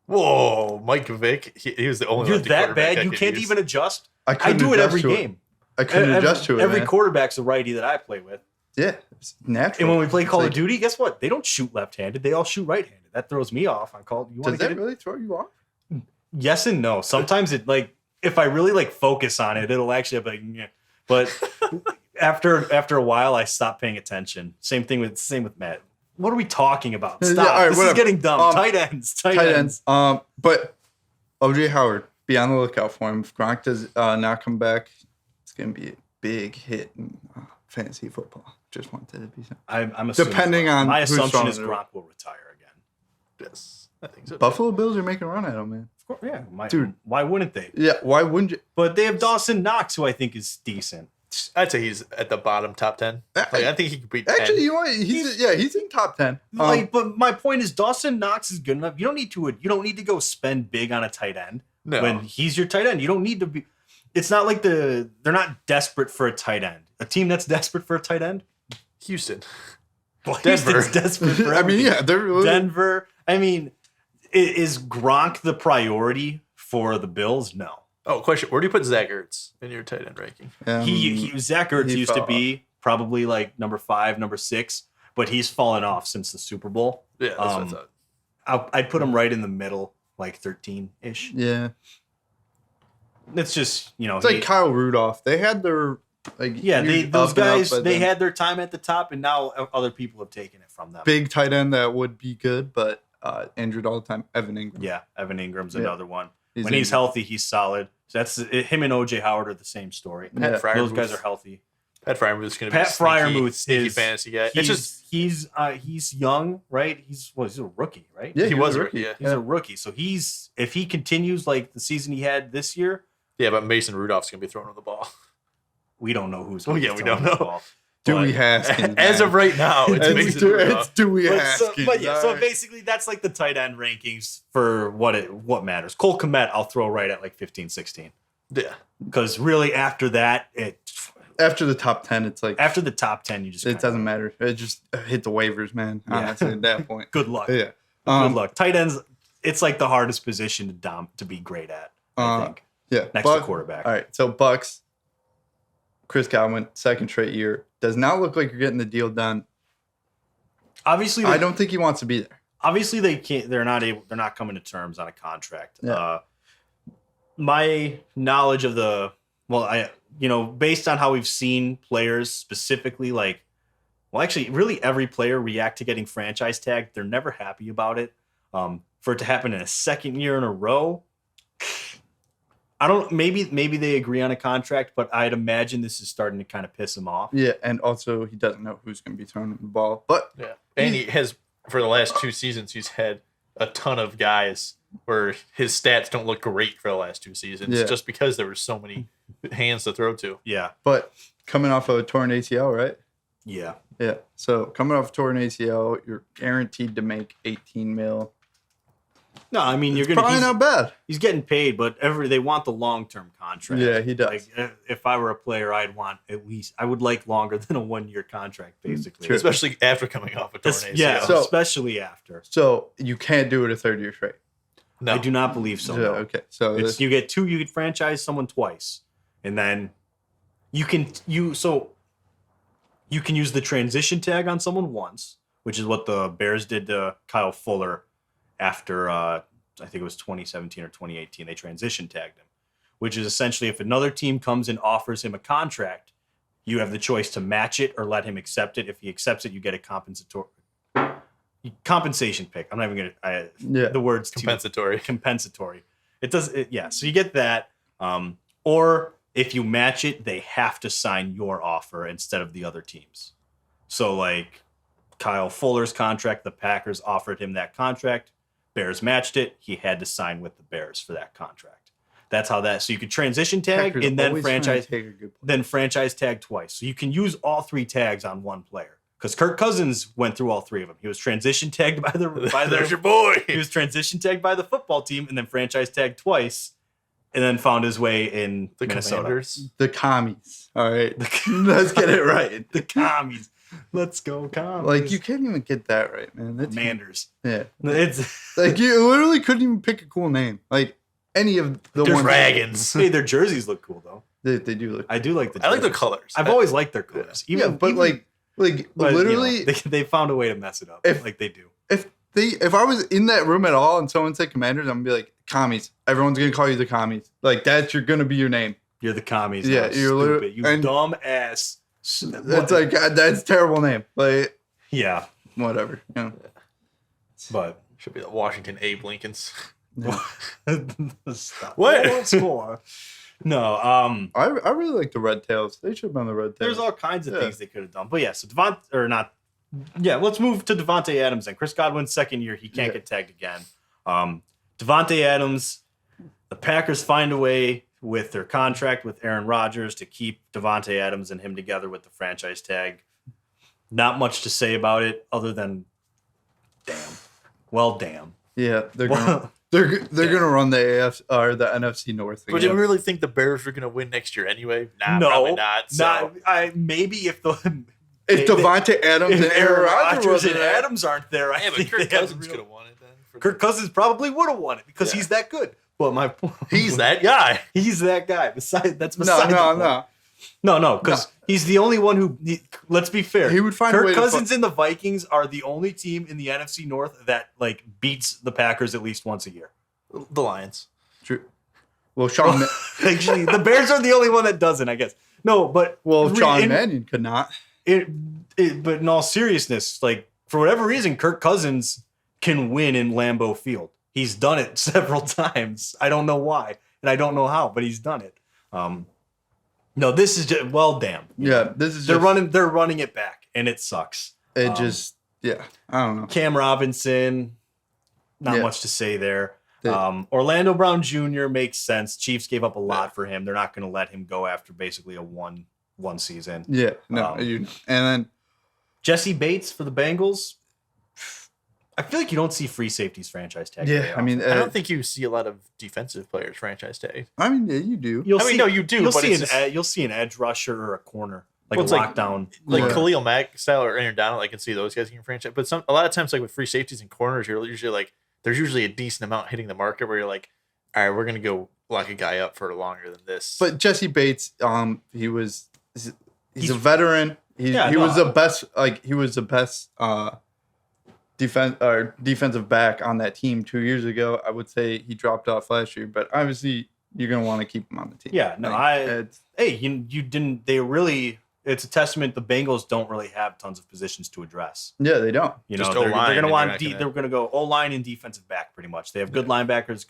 Whoa, Mike Vick. He was the only. You're that bad. You can't even adjust. I do it every game. I couldn't adjust to it. Every quarterback's a righty that I play with. Yeah, it's natural. And when we play Call of Duty, guess what? They don't shoot left-handed. They all shoot right-handed. That throws me off on Call. Does that really throw you off? Yes and no. Sometimes it if I really focus on it, it'll actually be like. But after a while, I stop paying attention. Same with Matt. What are we talking about? Stop. Right, this is getting dumb. Tight ends. But OJ Howard, be on the lookout for him. If Gronk does not come back, it's gonna be a big hit in fantasy football. Just wanted to be. I'm assuming. Depending on my assumption is Gronk will retire again. Yes, I think so. Buffalo Bills are making a run at him, man. Of course, yeah. Dude, why wouldn't they? Yeah, why wouldn't you? But they have Dawson Knox, who I think is decent. I'd say he's at the bottom top 10. Like, I think he could beat 10. Actually, you know what? He's in top 10. But my point is, Dawson Knox is good enough. You don't need to go spend big on a tight end when he's your tight end. You don't need to be. It's not like they're not desperate for a tight end. A team that's desperate for a tight end, Houston. well, Denver. Houston's desperate for I mean, everything. they're Denver. I mean, is Gronk the priority for the Bills? No. Oh, question. Where do you put Zach Ertz in your tight end ranking? Zach Ertz he used to fell be probably like number 5, number 6, but he's fallen off since the Super Bowl. Yeah, that's what I thought. I'd put him right in the middle, like 13-ish. Yeah. It's just, It's like Kyle Rudolph. They had their those guys they had their time at the top, and now other people have taken it from them. big tight end that would be good, but injured all the time. Evan Ingram. Yeah, Evan Ingram's another one. He's When he's injured. healthy, he's solid. So that's him and OJ Howard are the same story. Pat Freiermuth. Those guys are healthy. Pat Freiermuth's going to be Pat a sneaky Freiermuth is fantasy guy. He's young, right? He's a rookie, right? Yeah, he was a rookie. rookie. Yeah. He's a rookie. So if he continues like the season he had this year, Yeah, but Mason Rudolph's going to be throwing on the ball. we don't know who's. Oh, gonna yeah, be we throwing don't the know. ball. Dewey But- Haskins. As of right now, it's Mason Rudolph. It's Dewey But Haskins. so basically, that's like the tight end rankings for what matters. Cole Kmet, I'll throw right at like 15, 16. Yeah. Because really, after that, After the top 10, it's like after the top 10, you just it doesn't matter. It just hit the waivers, man. Yeah. Honestly, at that point. Good luck. Yeah. Good luck. Tight ends, it's like the hardest position to be great at. I think Yeah. next to quarterback. All right. So Bucks, Chris Godwin, second straight year, does not look like you're getting the deal done. Obviously, I don't think he wants to be there. Obviously, they can't. They're not coming to terms on a contract. Yeah. My knowledge of based on how we've seen players specifically, actually, really every player react to getting franchise tagged. They're never happy about it. For it to happen in a second year in a row, I don't. Maybe they agree on a contract, but I'd imagine this is starting to kind of piss him off. Yeah, and also he doesn't know who's going to be throwing him the ball. But Yeah. And he has, for the last 2 seasons, he's had a ton of guys where his stats don't look great for the last 2 seasons just because there were so many hands to throw to. Yeah. but coming off of a torn ACL, right? Yeah. Yeah. So coming off a torn ACL, you're guaranteed to make 18 mil. No, I mean Probably not bad. he's getting paid, but they want the long-term contract. Yeah, he does. Like, if I were a player, I would like longer than a 1-year contract, basically. True. Especially after coming off a torn ACL. Yeah, So- especially after. So you can't do it a third year trade. No. I do not believe so. Yeah, no. okay. So You could franchise someone twice, and then you can use the transition tag on someone once, which is what the Bears did to Kyle Fuller after I think it was 2017 or 2018. They transition tagged him, which is essentially if another team comes and offers him a contract, you have the choice to match it or let him accept it. If he accepts it, you get a compensation pick. I'm not even gonna. The words compensatory. It does. Yeah. So you get that. Or if you match it, they have to sign your offer instead of the other teams. So like Kyle Fuller's contract, the Packers offered him that contract. Bears matched it. He had to sign with the Bears for that contract. That's how that. So you could transition tag Packers and then always trying to franchise, take a good player. then franchise tag twice. So you can use all 3 tags on one player. Because Kirk Cousins went through all 3 of them. He was transition tagged by There's your boy. He was transition tagged by the football team and then franchise tagged twice, and then found his way in The Minnesota. Commanders. The commies. All right. Let's get it right. The commies. Let's go commies. Like you can't even get that right, man. That's, Commanders. yeah. It's Like you literally couldn't even pick a cool name. Like any of the ones. Dragons. hey, their jerseys look cool though. They do look. I do like the. I like the jerseys. colors. I've always liked their colors. Yeah, but literally, they found a way to mess it up. Like they do. if I was in that room at all and someone said Commanders, I'm gonna be like commies. Everyone's gonna call you the commies. Like gonna be your name. You're the commies. Yeah, now. you're literally- stupid. You and- dumb ass. That's like that's a terrible name. Like yeah, whatever. You know. but Should be the Washington Abe Lincolns. Stop. What? Don't score. No, I really like the Red Tails. They should have been the Red Tails. there's all kinds of Yeah. things they could have done. But yeah, so let's move to Devontae Adams then. Chris Godwin's second year, he can't get tagged again. Devontae Adams, the Packers find a way with their contract with Aaron Rodgers to keep Devontae Adams and him together with the franchise tag. Not much to say about it other than, damn. Well, damn. Yeah, they're gonna gonna run the AF or the NFC North. But do you really think the Bears are going to win next year anyway? Nah, No, probably not. So. Maybe if Devontae Adams and Aaron Rodgers and Adams aren't there, I Yeah, but think Kirk they have Cousins could have won it then. Kirk Cousins probably would have won it because he's that good. But my point, He's that guy. He's that guy. Beside the point. No, because he's the only one who. Let's be fair. He would find a Kirk way Cousins and the Vikings are the only team in the NFC North that like beats the Packers at least once a year. The Lions. True. Well, Sean. Actually, the Bears are the only one that doesn't, I guess. No, but Sean Mannion could not. But in all seriousness, like for whatever reason, Kirk Cousins can win in Lambeau Field. He's done it several times. I don't know why, and I don't know how, but he's done it. No, this is just damn. Yeah, this is they're running it back, and it sucks. I don't know. Cam Robinson, not much to say there. Orlando Brown Jr. makes sense. Chiefs gave up a lot for him. They're not going to let him go after basically a one season. Yeah, no, and then Jesse Bates for the Bengals. I feel like you don't see free safeties franchise tag. Yeah, I mean, I don't think you see a lot of defensive players franchise tag. I mean, yeah, you do. You do. You'll see an edge rusher or a corner, like a lockdown, like Khalil Mack style or Aaron Donald. I can see those guys getting franchise, but a lot of times, like with free safeties and corners, you're usually like there's usually a decent amount hitting the market where you're like, all right, we're gonna go lock a guy up for longer than this. But Jesse Bates, he's a veteran. He was the best. Like he was the best. Defensive back on that team 2 years ago. I would say he dropped off last year, but obviously you're gonna want to keep him on the team. Yeah, no, you didn't. They really. It's a testament. The Bengals don't really have tons of positions to address. Yeah, they don't. You know, they're gonna want. They're gonna go O-line and defensive back pretty much. They have good linebackers,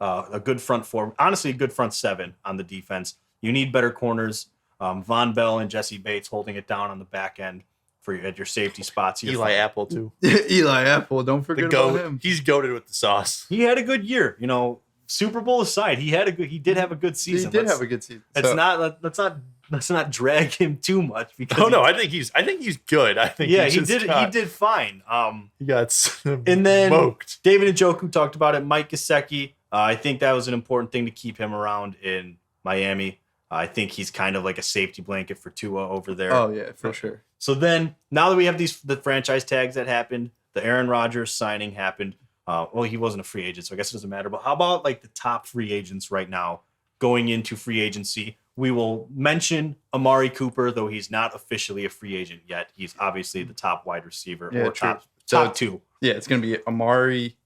a good front four. Honestly, a good front seven on the defense. You need better corners. Von Bell and Jesse Bates holding it down on the back end. At your safety spots. Eli Apple, too. Eli Apple, don't forget about him. He's goated with the sauce. He had a good year. You know, Super Bowl aside, he did have a good season. He did have a good season. Let's not drag him too much because I think he's good. I think he did fine. He got and then smoked. David Njoku talked about it. Mike Gesicki, I think that was an important thing to keep him around in Miami. I think he's kind of like a safety blanket for Tua over there. Oh yeah, for sure. So then, now that we have the franchise tags that happened, the Aaron Rodgers signing happened. He wasn't a free agent, so I guess it doesn't matter. But how about like the top free agents right now going into free agency? We will mention Amari Cooper, though he's not officially a free agent yet. He's obviously the top wide receiver or top two. Yeah, it's going to be Amari.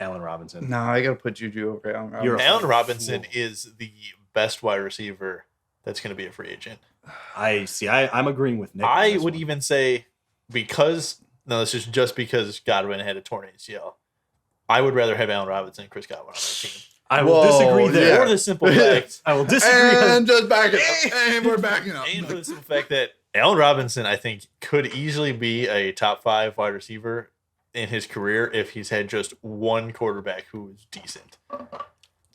Allen Robinson. No, I got to put Juju over Allen Robinson. Allen Robinson is the best wide receiver that's going to be a free agent. I'm agreeing with Nick. I would even say this is just because Godwin had a torn ACL. I would rather have Allen Robinson and Chris Godwin on the team. I will disagree there. For the simple fact. I will disagree. And just back it up. And we're backing up. And for the simple fact that Allen Robinson, I think, could easily be a top 5 wide receiver in his career if he's had just one quarterback who was decent.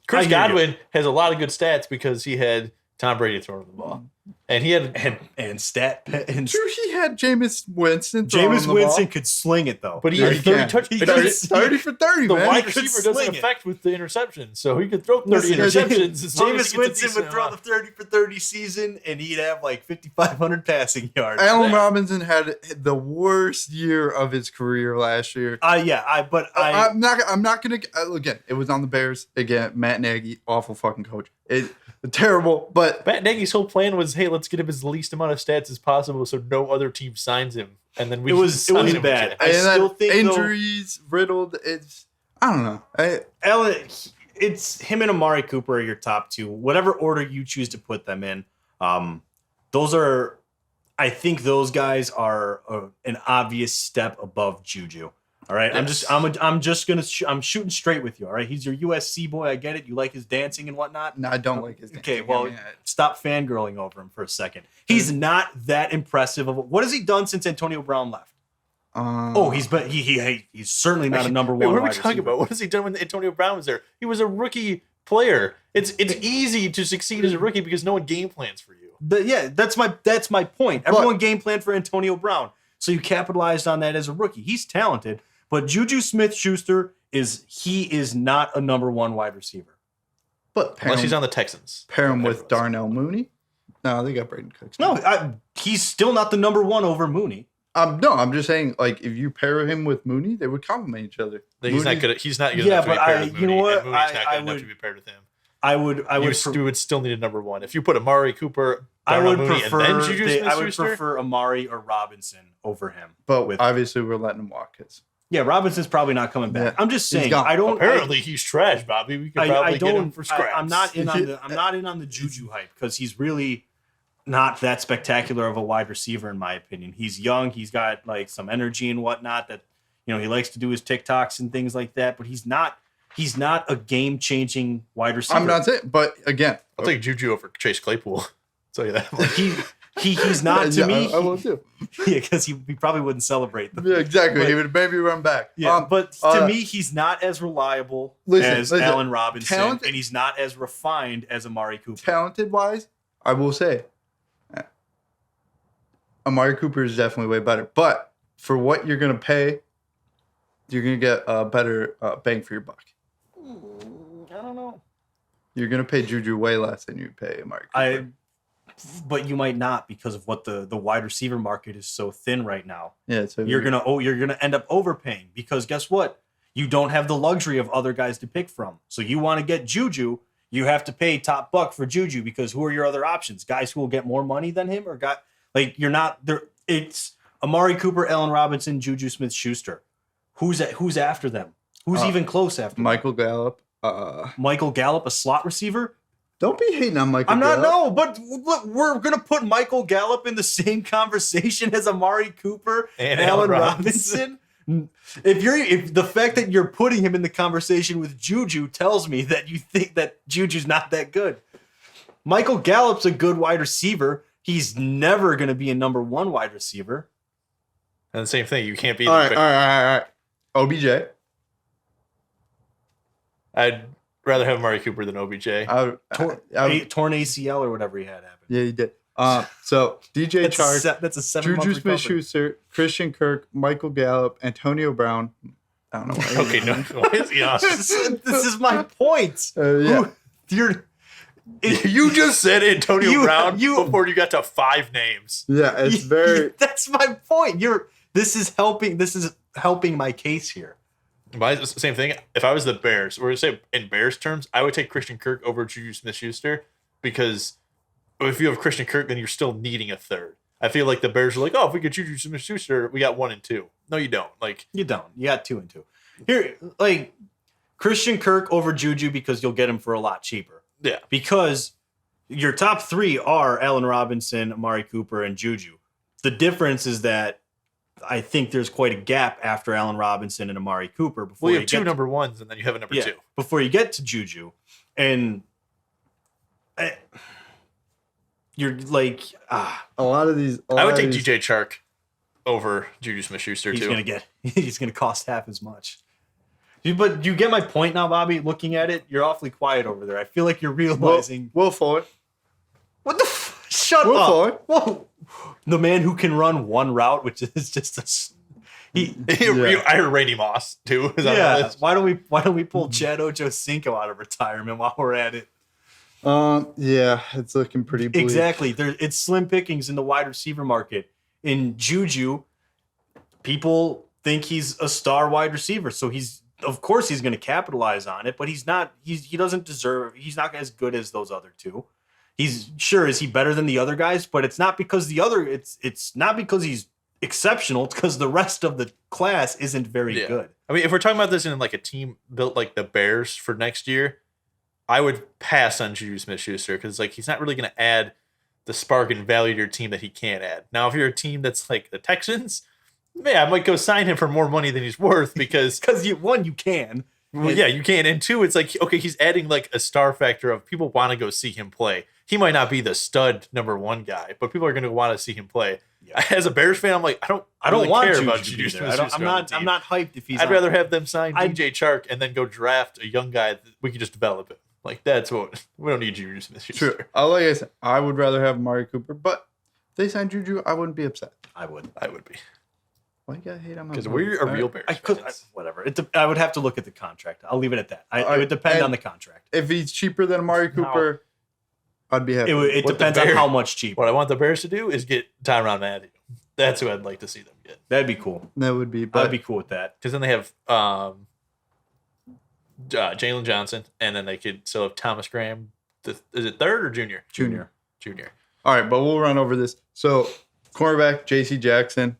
Chris Godwin has a lot of good stats because he had Tom Brady throwing the ball. And he had True, he had Jameis Winston. Jameis Winston could sling it though, but he had 30 for 30. The man. wide receiver doesn't affect with the interception, so he could throw 30 interceptions. Jameis Winston would throw the 30 for 30 season, and he'd have like 5,500 passing yards. Allen Robinson had the worst year of his career last year. I'm not gonna again. It was on the Bears again. Matt Nagy, awful fucking coach. Terrible, but Matt Nagy's whole plan was, hey, let's get him as least amount of stats as possible so no other team signs him. And then it was bad. I still think injuries riddled. I don't know. It's him and Amari Cooper are your top 2. Whatever order you choose to put them in. I think those guys are an obvious step above Juju. All right, yes. I'm shooting straight with you. All right, he's your USC boy. I get it. You like his dancing and whatnot. No, I don't like his dancing. Okay, well, stop fangirling over him for a second. He's not that impressive. What has he done since Antonio Brown left? He's certainly not a number one. What are we talking about? What has he done when Antonio Brown was there? He was a rookie player. It's easy to succeed as a rookie because no one game plans for you. But yeah, that's my point. Everyone game planned for Antonio Brown, so you capitalized on that as a rookie. He's talented, but Juju Smith-Schuster is not a number 1 wide receiver. But Unless he's on the Texans. Pair him with Darnell Mooney. No, they got Braden Cooks. No, he's still not the number 1 over Mooney. No, I'm just saying, like, if you pair him with Mooney, they would complement each other. He's not good. He's not good enough to be paired with Mooney. You know what? And Mooney's not good enough to be paired with him. I would still need a number 1. If you put Amari Cooper, I Darnell would Mooney, prefer and then Juju I would Smith-Schuster, prefer Amari or Robinson over him. But obviously, we're letting him walk. Yeah, Robinson's probably not coming back. Yeah. I'm just saying. Apparently, he's trash, Bobby. We could probably get him for scraps. I'm not in on the Juju hype because he's really not that spectacular of a wide receiver in my opinion. He's young. He's got like some energy and whatnot that he likes to do his TikToks and things like that. But he's not a game changing wide receiver. I'm not saying, but again, I'll take Juju over Chase Claypool. I'll tell you that. He's not to me. I will too. Yeah, because he probably wouldn't celebrate them. Yeah, exactly. But, he would maybe run back. Yeah, but to me, he's not as reliable as Allen Robinson, and he's not as refined as Amari Cooper. Talented wise, I will say, Amari Cooper is definitely way better. But for what you're going to pay, you're going to get a better bang for your buck. I don't know. You're going to pay Juju way less than you pay Amari Cooper. But you might not because of what the wide receiver market is so thin right now. Yeah, so you're gonna end up overpaying because guess what? You don't have the luxury of other guys to pick from. So you want to get Juju, you have to pay top buck for Juju because who are your other options? Guys who will get more money than him, or you're not there. It's Amari Cooper, Allen Robinson, Juju Smith-Schuster. Who's after them? Who's even close after Michael Gallup? Michael Gallup, a slot receiver? Don't be hating on Michael I'm Gallup. not, no, but look, we're going to put Michael Gallup in the same conversation as Amari Cooper and Allen Robinson. If the fact that you're putting him in the conversation with Juju tells me that you think that Juju's not that good. Michael Gallup's a good wide receiver. He's never going to be a number 1 wide receiver. And the same thing, you can't be. All right. OBJ. I'd rather have Amari Cooper than OBJ. Torn ACL or whatever he had happen. Yeah, he did. So DJ Chark, that's a 7-month Juju Smith-Schuster, Christian Kirk, Michael Gallup, Antonio Brown. I don't know why. Okay, no. Why is he on? This is my point. Yeah. You just said Antonio Brown before you got to 5 names. Yeah, it's very. That's my point. This is helping my case here. Same thing. If I was the Bears, we're going to say in Bears terms, I would take Christian Kirk over Juju Smith-Schuster because if you have Christian Kirk, then you're still needing a third. I feel like the Bears are like, oh, if we get Juju Smith-Schuster, we got 1 and 2. No, you don't. You don't. You got 2 and 2. Here, Christian Kirk over Juju because you'll get him for a lot cheaper. Yeah. Because your top 3 are Allen Robinson, Amari Cooper, and Juju. The difference is that I think there's quite a gap after Allen Robinson and Amari Cooper. Before you have 2 number 1s, and then you have a number 2. Before you get to Juju. And you're a lot of these. I would take DJ Chark over Juju Smith-Schuster, too. He's going to cost half as much. But you get my point now, Bobby? Looking at it, you're awfully quiet over there. I feel like you're realizing. Will Fuller. What the? Shut Will up. Fuller. Whoa. The man who can run one route, which is just I heard Randy Moss too. Why don't we pull Chad Ochocinco out of retirement while we're at it? Yeah, it's looking pretty bleak. Exactly. It's slim pickings in the wide receiver market. In Juju, people think he's a star wide receiver, so of course he's going to capitalize on it, but he's not. He doesn't deserve. He's not as good as those other two. Is he better than the other guys? But it's not because it's not because he's exceptional. It's because the rest of the class isn't very good. I mean, if we're talking about this in like a team built like the Bears for next year, I would pass on Juju Smith-Schuster because he's not really going to add the spark and value to your team that he can't add. Now, if you're a team that's like the Texans, I might go sign him for more money than he's worth because you can. Well, yeah, you can. And 2, it's okay, he's adding like a star factor of people want to go see him play. He might not be the stud number 1 guy, but people are going to want to see him play. Yeah. As a Bears fan, I'm like, I don't really want care about Juju Smith-Schuster. I'm not hyped if he's. I'd rather have them sign DJ Chark and then go draft a young guy that we can just develop it. Like that's what we don't need Juju Smith-Schuster. True. Like I said, I would rather have Amari Cooper, but if they signed Juju, I wouldn't be upset. I would. be. Why you gotta hate on my Because boy? we're a real Bears. Whatever. I would have to look at the contract. I'll leave it at that. It would depend and on the contract. If he's cheaper than Amari Cooper, I'd be happy. It depends on how much cheaper. What I want the Bears to do is get Tyrann Mathieu. That's who I'd like to see them get. That'd be cool. That would be. But I'd be cool with that. Because then they have Jalen Johnson, and then they could still have Thomas Graham. Is it third or junior? Junior. All right, but we'll run over this. So, cornerback J.C. Jackson,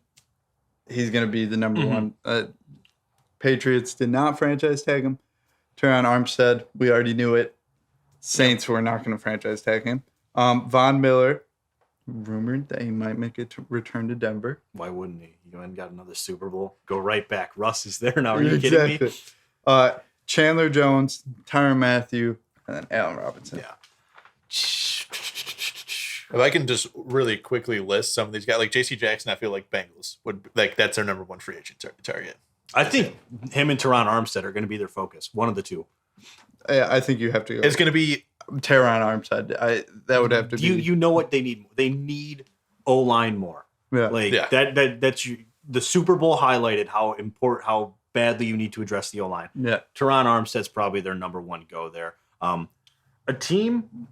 he's going to be the number one. Patriots did not franchise tag him. Teron Armstead, we already knew it. Saints were not going to franchise tag him. Von Miller, rumored that he might make a return to Denver. Why wouldn't he? You went and got another Super Bowl. Go right back. Russ is there now. Are you kidding me? Chandler Jones, Tyrann Mathieu, and then Allen Robinson. Yeah. If I can just really quickly list some of these guys, like J.C. Jackson, I feel like Bengals would like that's their number one free agent target. I think him and Teron Armstead are going to be their focus. One of the two. Yeah, I think you have to go. It's going to be Teron Armstead. That would have to be. You know what they need? They need O-line more. Yeah. That's the Super Bowl highlighted how badly you need to address the O-line. Yeah. Teron Armstead's probably their number one go there. A team,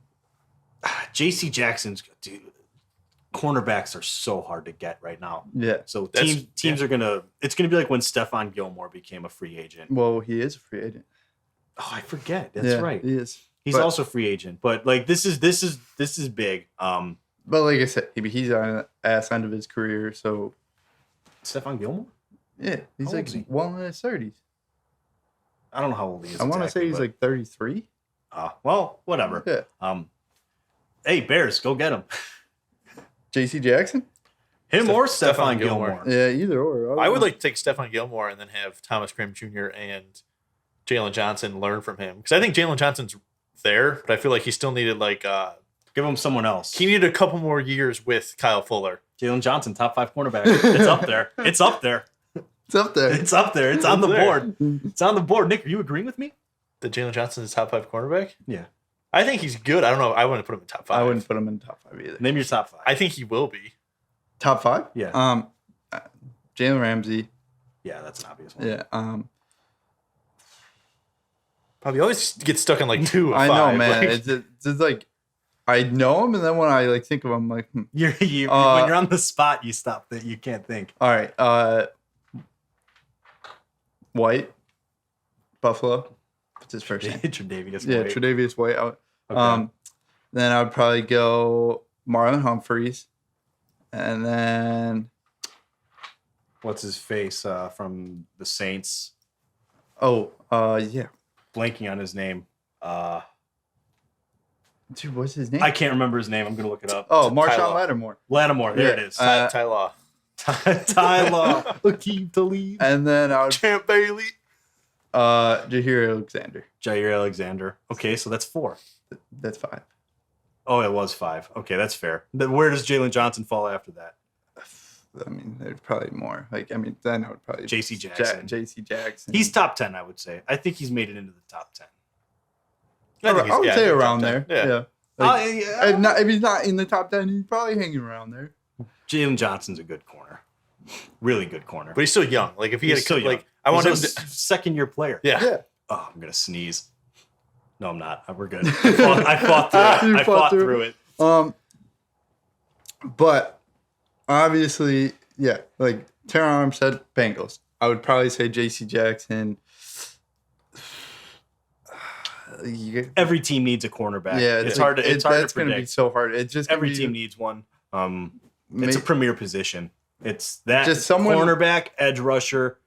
J.C. Jackson's, dude, cornerbacks are so hard to get right now. Yeah. So teams are it's gonna be like when Stephon Gilmore became a free agent. Well, he is a free agent. Oh, I forget. That's right. He is. He's also a free agent. But like this is big. But like I said, he's on the ass end of his career. So Stephon Gilmore? Yeah, he's How like old is he? well in his 30s. I don't know how old he is. I want to say he's like 33. Well, whatever. Yeah. Hey, Bears, go get him. J.C. Jackson? Him or Stephon Stephon Gilmore. Yeah, either or. I would like to take Stephon Gilmore and then have Thomas Graham Jr. and Jalen Johnson learn from him. Because I think Jalen Johnson's there, but I feel like he still needed give him someone else. He needed a couple more years with Kyle Fuller. Jalen Johnson, top 5 cornerback. It's up there. It's up there. It's up there. It's up there. It's on the board. It's on the board. Nick, are you agreeing with me? That Jalen Johnson is top 5 cornerback? Yeah. I think he's good. I don't know. I wouldn't put him in top 5. I wouldn't put him in top 5 either. Name your top 5. I think he will be. Top 5? Yeah. Jalen Ramsey. Yeah, that's an obvious one. Yeah. Probably always get stuck on like 2 or 5. I know, man. Like, it's like I know him, and then when I think of him, I'm like, When you're on the spot, you stop. You can't think. All right. White, Buffalo. What's his first name? Tre'Davious Yeah, White. Tre'Davious White. Okay. Then I would probably go Marlon Humphreys, and then What's his face from the Saints? yeah. Blanking on his name. Dude, what's his name? I can't remember his name. I'm gonna look it up. Oh, Marshawn Tyler. Lattimore. Lattimore. There it is. Ty Law. Tyler. Akeem Talib. And then I would Champ Bailey. Jair Alexander. Jair Alexander. Okay, so that's 4. That's 5. Oh, it was 5. Okay, that's fair. Then where does Jalen Johnson fall after that? I mean, there's probably more. Then I would probably J.C. Jackson. J.C. Jackson. He's top 10, I would say. I think he's made it into the top 10. I would say around top there. 10. Yeah. If he's not in the top 10, he's probably hanging around there. Jalen Johnson's a good corner. Really good corner. But he's still young. Like if he He's had still a, young. like I want him He's to a second-year player. Yeah. Oh, I'm going to sneeze. No, I'm not. We're good. I fought through it. I fought through it. But obviously, yeah, like Teron said, Bengals. I would probably say J.C. Jackson. Every team needs a cornerback. Yeah, it's hard to that's predict. going to be so hard. It's just Every team needs one. It's a premier position. It's that Just someone- cornerback, edge rusher,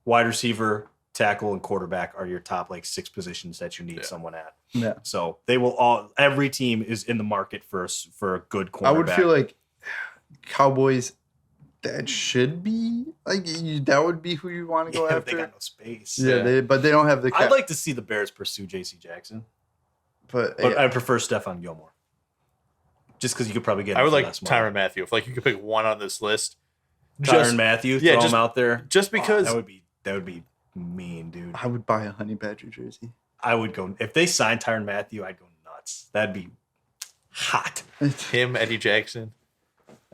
wide receiver, tackle, and quarterback are your top 6 positions that you need someone at. Yeah. So they will all. Every team is in the market for a good cornerback. I would feel like Cowboys. That should be that would be who you want to go They after. got no space. Yeah, but they don't have the cap. I'd like to see the Bears pursue J.C. Jackson, but but I prefer Stephon Gilmore. Just because you could probably get. I him would for like less money. Tyrann Mathieu. If you could pick one on this list. Tyrann Mathieu, yeah, throw just- him out there. Just because that would be mean, dude. I would buy a Honey Badger jersey. I would go if they signed Tyrann Mathieu. I'd go nuts. That'd be hot. Him, Eddie Jackson,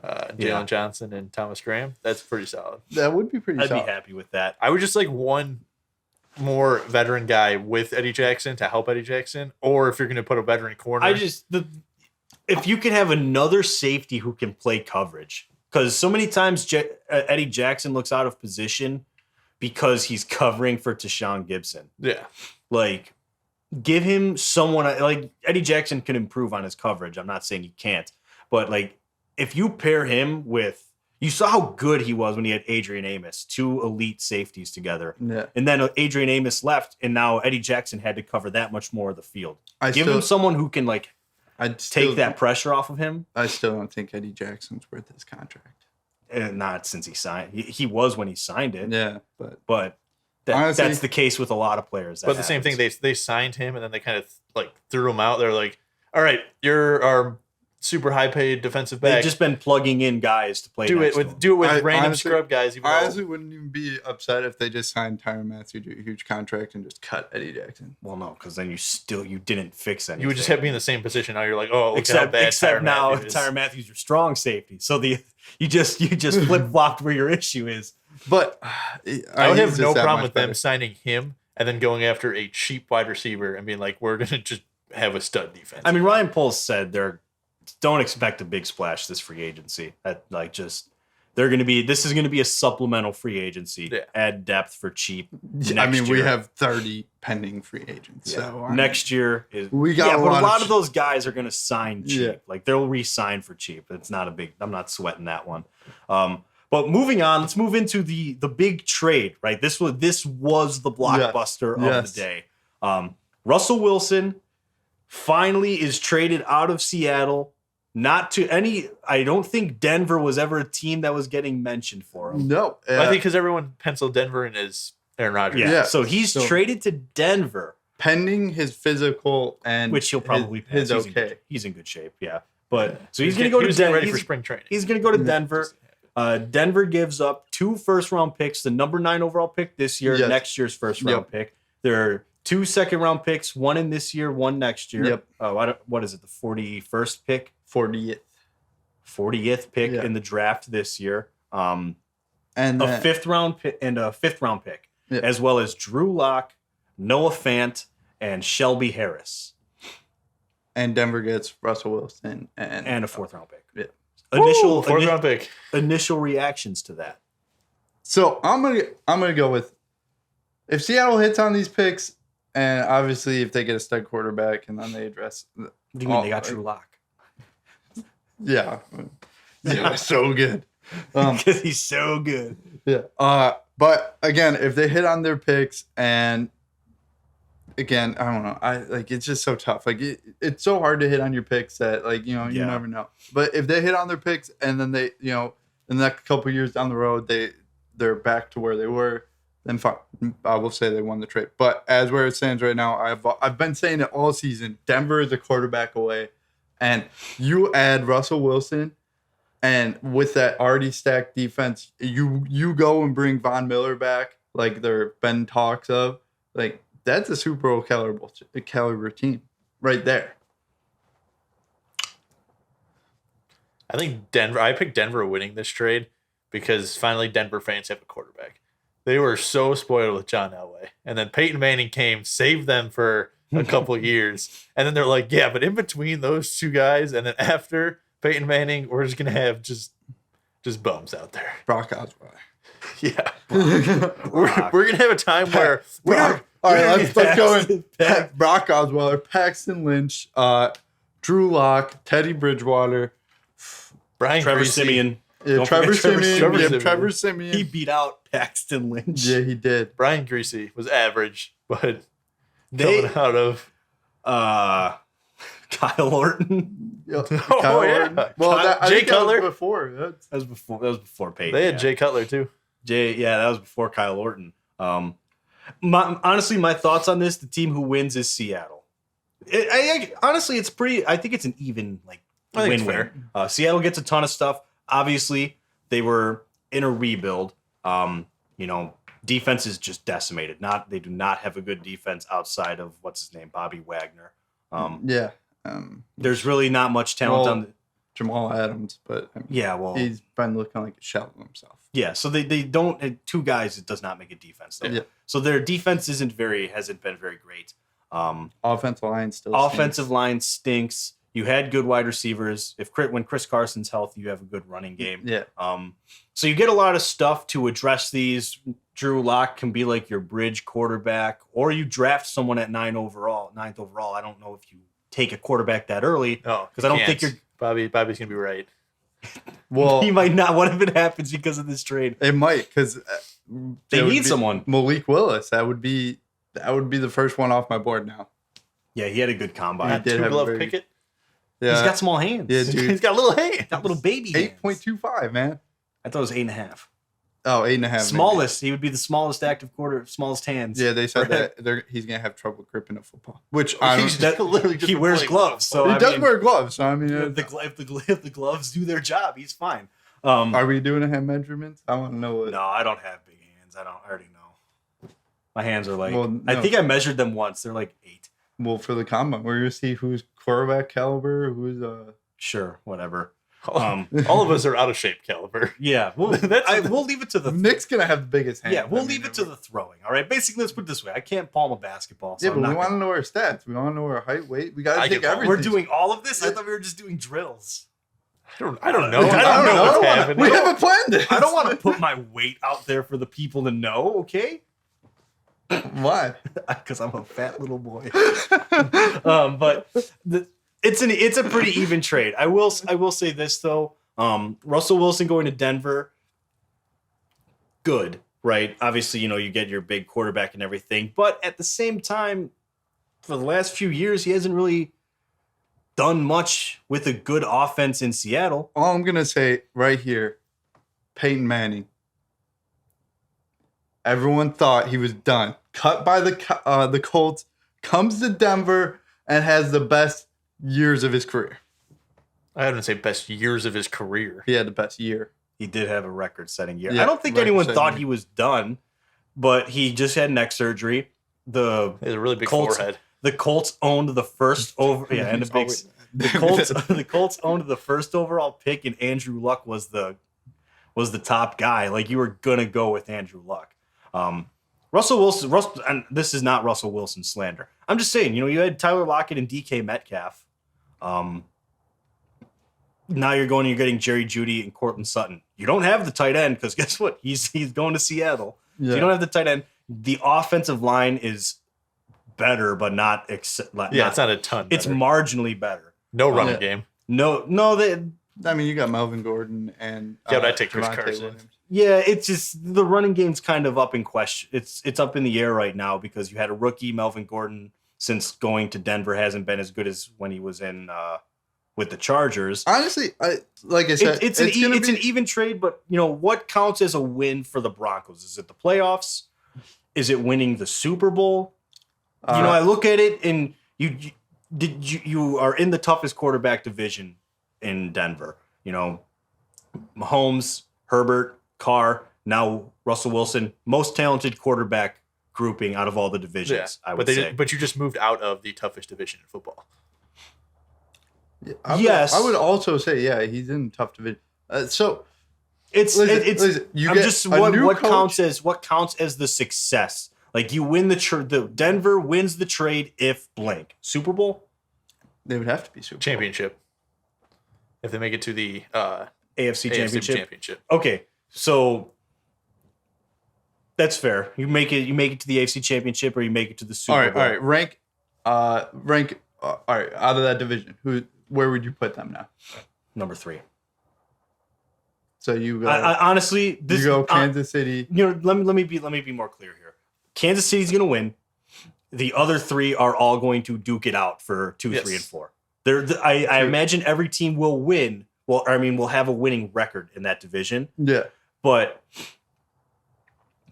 Jalen Yeah. Johnson, and Thomas Graham. That's pretty solid. That would be pretty I'd solid. be happy with that. I would just like one more veteran guy with Eddie Jackson to help Eddie Jackson, or if you're going to put a veteran corner. If you could have another safety who can play coverage, because so many times Eddie Jackson looks out of position because he's covering for Tashawn Gibson. Yeah. Like, give him someone like Eddie Jackson can improve on his coverage. I'm not saying he can't, but like if you pair him with, you saw how good he was when he had Adrian Amos, two elite safeties together. Yeah. And then Adrian Amos left, and now Eddie Jackson had to cover that much more of the field. Give him someone who can like take that pressure off of him. I still don't think Eddie Jackson's worth his contract. And not since he signed. He was when he signed it. Yeah, But honestly, that's the case with a lot of players. But the same thing, they signed him and then they kind of like threw him out. They're like, all right, you're our super high paid defensive back. They've just been plugging in guys to play. do it with random honestly, scrub guys. I honestly wouldn't even be upset if they just signed Tyrann Mathieu to a huge contract and just cut Eddie Jackson. Well, no, because then you didn't fix anything. You would just have me in the same position. Now you're like, oh, look except how bad except Tyrann now Mathieu is. Tyrann Mathieu's your strong safety. So you just flip flopped where your issue is. But I would have no problem with them signing him and then going after a cheap wide receiver and being like, we're gonna just have a stud defense. I mean, Ryan Poles said don't expect a big splash this free agency. This is gonna be a supplemental free agency. Yeah. Add depth for cheap. we have 30 pending free agents. Yeah. So next year is we got but a lot of those guys are gonna sign cheap. Yeah. Like they'll re-sign for cheap. It's not a big. I'm not sweating that one. But moving on, let's move into the big trade. Right, this was the blockbuster of the day. Russell Wilson finally is traded out of Seattle. Not to any. I don't think Denver was ever a team that was getting mentioned for him. No, I think because everyone penciled Denver in as Aaron Rodgers. Yeah. So he's traded to Denver, pending his physical and which he'll probably pass. He's in good shape. Yeah, but so he's going to go to Denver. Ready for spring training. He's going to go to Denver. Denver gives up 2 first-round picks, the number 9 overall pick this year, next year's first-round pick. There are 2 second-round picks, one in this year, one next year. Yep. What is it? The 41st pick. 40th pick in the draft this year. And a 5th round pick and a 5th round pick, as well as Drew Lock, Noah Fant, and Shelby Harris. And Denver gets Russell Wilson and a 4th round pick. Yeah. Initial 4th round pick. Initial reactions to that. So I'm gonna go with if Seattle hits on these picks, and obviously if they get a stud quarterback, and then they address. What do you mean they got Drew Lock? Yeah, so good. Because he's so good. Yeah. But again, if they hit on their picks, and again, I don't know. It's just so tough. Like it's so hard to hit on your picks that you never know. But if they hit on their picks, and then they in the next couple years down the road they're back to where they were, then fine. I will say they won the trade. But as where it stands right now, I've been saying it all season. Denver is a quarterback away. And you add Russell Wilson, and with that already stacked defense, you go and bring Von Miller back, like there been talks of. Like that's a Super Bowl caliber team right there. I think Denver. I picked Denver winning this trade because finally Denver fans have a quarterback. They were so spoiled with John Elway, and then Peyton Manning came, saved them for a couple years, and then they're like, yeah, but in between those two guys, and then after Peyton Manning, we're just gonna have just bums out there. Brock Osweiler. Yeah, we're gonna have a time where all right, let's go in. Brock Osweiler, Paxton Lynch, Drew Lock, Teddy Bridgewater, Trevor Siemian. Yeah, Trevor Siemian. He beat out Paxton Lynch. Yeah, he did. Brian Greasy was average, but coming out of Kyle Orton. Kyle Orton. Well, Jay Cutler before. That was before Peyton. They had Jay Cutler too. That was before Kyle Orton. Honestly, my thoughts on this: the team who wins is Seattle. Honestly, it's pretty. I think it's an even win-win. Seattle gets a ton of stuff. Obviously, they were in a rebuild. Defense is just decimated. They do not have a good defense outside of what's his name, Bobby Wagner. Yeah. There's really not much talent on the Jamal Adams, but I mean, yeah, well, he's been looking like a shell of himself. yeah. So they don't two guys. It does not make a defense. Though. Yeah. So their defense hasn't been very great. Offensive line still. Offensive line stinks. You had good wide receivers. When Chris Carson's healthy, you have a good running game. Yeah. So you get a lot of stuff to address these. Drew Lock can be like your bridge quarterback, or you draft someone at 9th overall. I don't know if you take a quarterback that early. Oh, because I don't think you're. Bobby's gonna be right. Well, he might not. What if it happens because of this trade? It might, because they need someone. Malik Willis. That would be the first one off my board now. Yeah, he had a good combine. Not two-glove Pickett. Yeah. He's got small hands. Yeah, dude. He's got little hands. Got little baby hands. 8.25, man. I thought it was 8.5. Oh, 8.5. Smallest. Maybe. He would be the smallest active smallest hands. Yeah, they said that he's gonna have trouble gripping a football. Which he wears gloves, so he does wear gloves. So I mean, if the gloves do their job, he's fine. Are we doing a hand measurements? I want to know what. No, I don't have big hands. I already know. My hands are like. Well, no. I think I measured them once. They're like 8. Well, for the combine, we're gonna see who's quarterback caliber, who's Sure, whatever. All of us are out of shape caliber. Yeah, we'll leave it to the. Nick's gonna have the biggest hand. Yeah, we'll leave it to the throwing. All right. Basically, let's put it this way: I can't palm a basketball. So yeah, but we want to know our stats. We want to know our height, weight. We gotta take everything. We're doing all of this. I thought we were just doing drills. I don't know. I don't know what's happening. We haven't planned this. I don't want to put my weight out there for the people to know. Okay. Why? Because I'm a fat little boy. But it's a pretty even trade. I will say this though. Russell Wilson going to Denver. Good, right? Obviously, you get your big quarterback and everything, but at the same time, for the last few years, he hasn't really done much with a good offense in Seattle. All I'm gonna say right here, Peyton Manning. Everyone thought he was done. Cut by the Colts, comes to Denver and has the best years of his career. I wouldn't say best years of his career. He had the best year. He did have a record-setting year. Yeah, I don't think anyone thought he was done, but he just had neck surgery. He has a really big Colts, forehead. The Colts owned the first and a big. The Colts owned the first overall pick, and Andrew Luck was the top guy. Like, you were gonna go with Andrew Luck. Russell Wilson, and this is not Russell Wilson slander. I'm just saying, you had Tyler Lockett and DK Metcalf. Now you're getting Jerry Jeudy and Courtland Sutton. You don't have the tight end because guess what? He's going to Seattle. Yeah. So you don't have the tight end. The offensive line is better, but not. It's not a ton. It's marginally better. No running game. No. I mean, you got Melvin Gordon and but I take Chris Carson. Williams. Yeah, it's just the running game's kind of up in question. It's up in the air right now because you had a rookie, Melvin Gordon, since going to Denver hasn't been as good as when he was in with the Chargers. Honestly, like I said, it's an even trade, but what counts as a win for the Broncos? Is it the playoffs? Is it winning the Super Bowl? I look at it and you are in the toughest quarterback division in Denver. Mahomes, Herbert, Carr, now Russell Wilson, most talented quarterback grouping out of all the divisions. Yeah, I would say. But you just moved out of the toughest division in football. Yes, I would also say he's in a tough division. So what counts as the success? Like, you win the Denver wins the trade if blank. Super Bowl? They would have to be Super Bowl. Championship. If they make it to the AFC Championship. Okay, so that's fair. You make it to the AFC Championship, or you make it to the Super Bowl. All right. Rank. All right. Out of that division, where would you put them now? Number 3. So you go. Honestly, you go Kansas City. Let me be more clear here. Kansas City's going to win. The other 3 are all going to duke it out for 2, 3, and 4. I imagine every team will win. Well, we'll have a winning record in that division. Yeah. But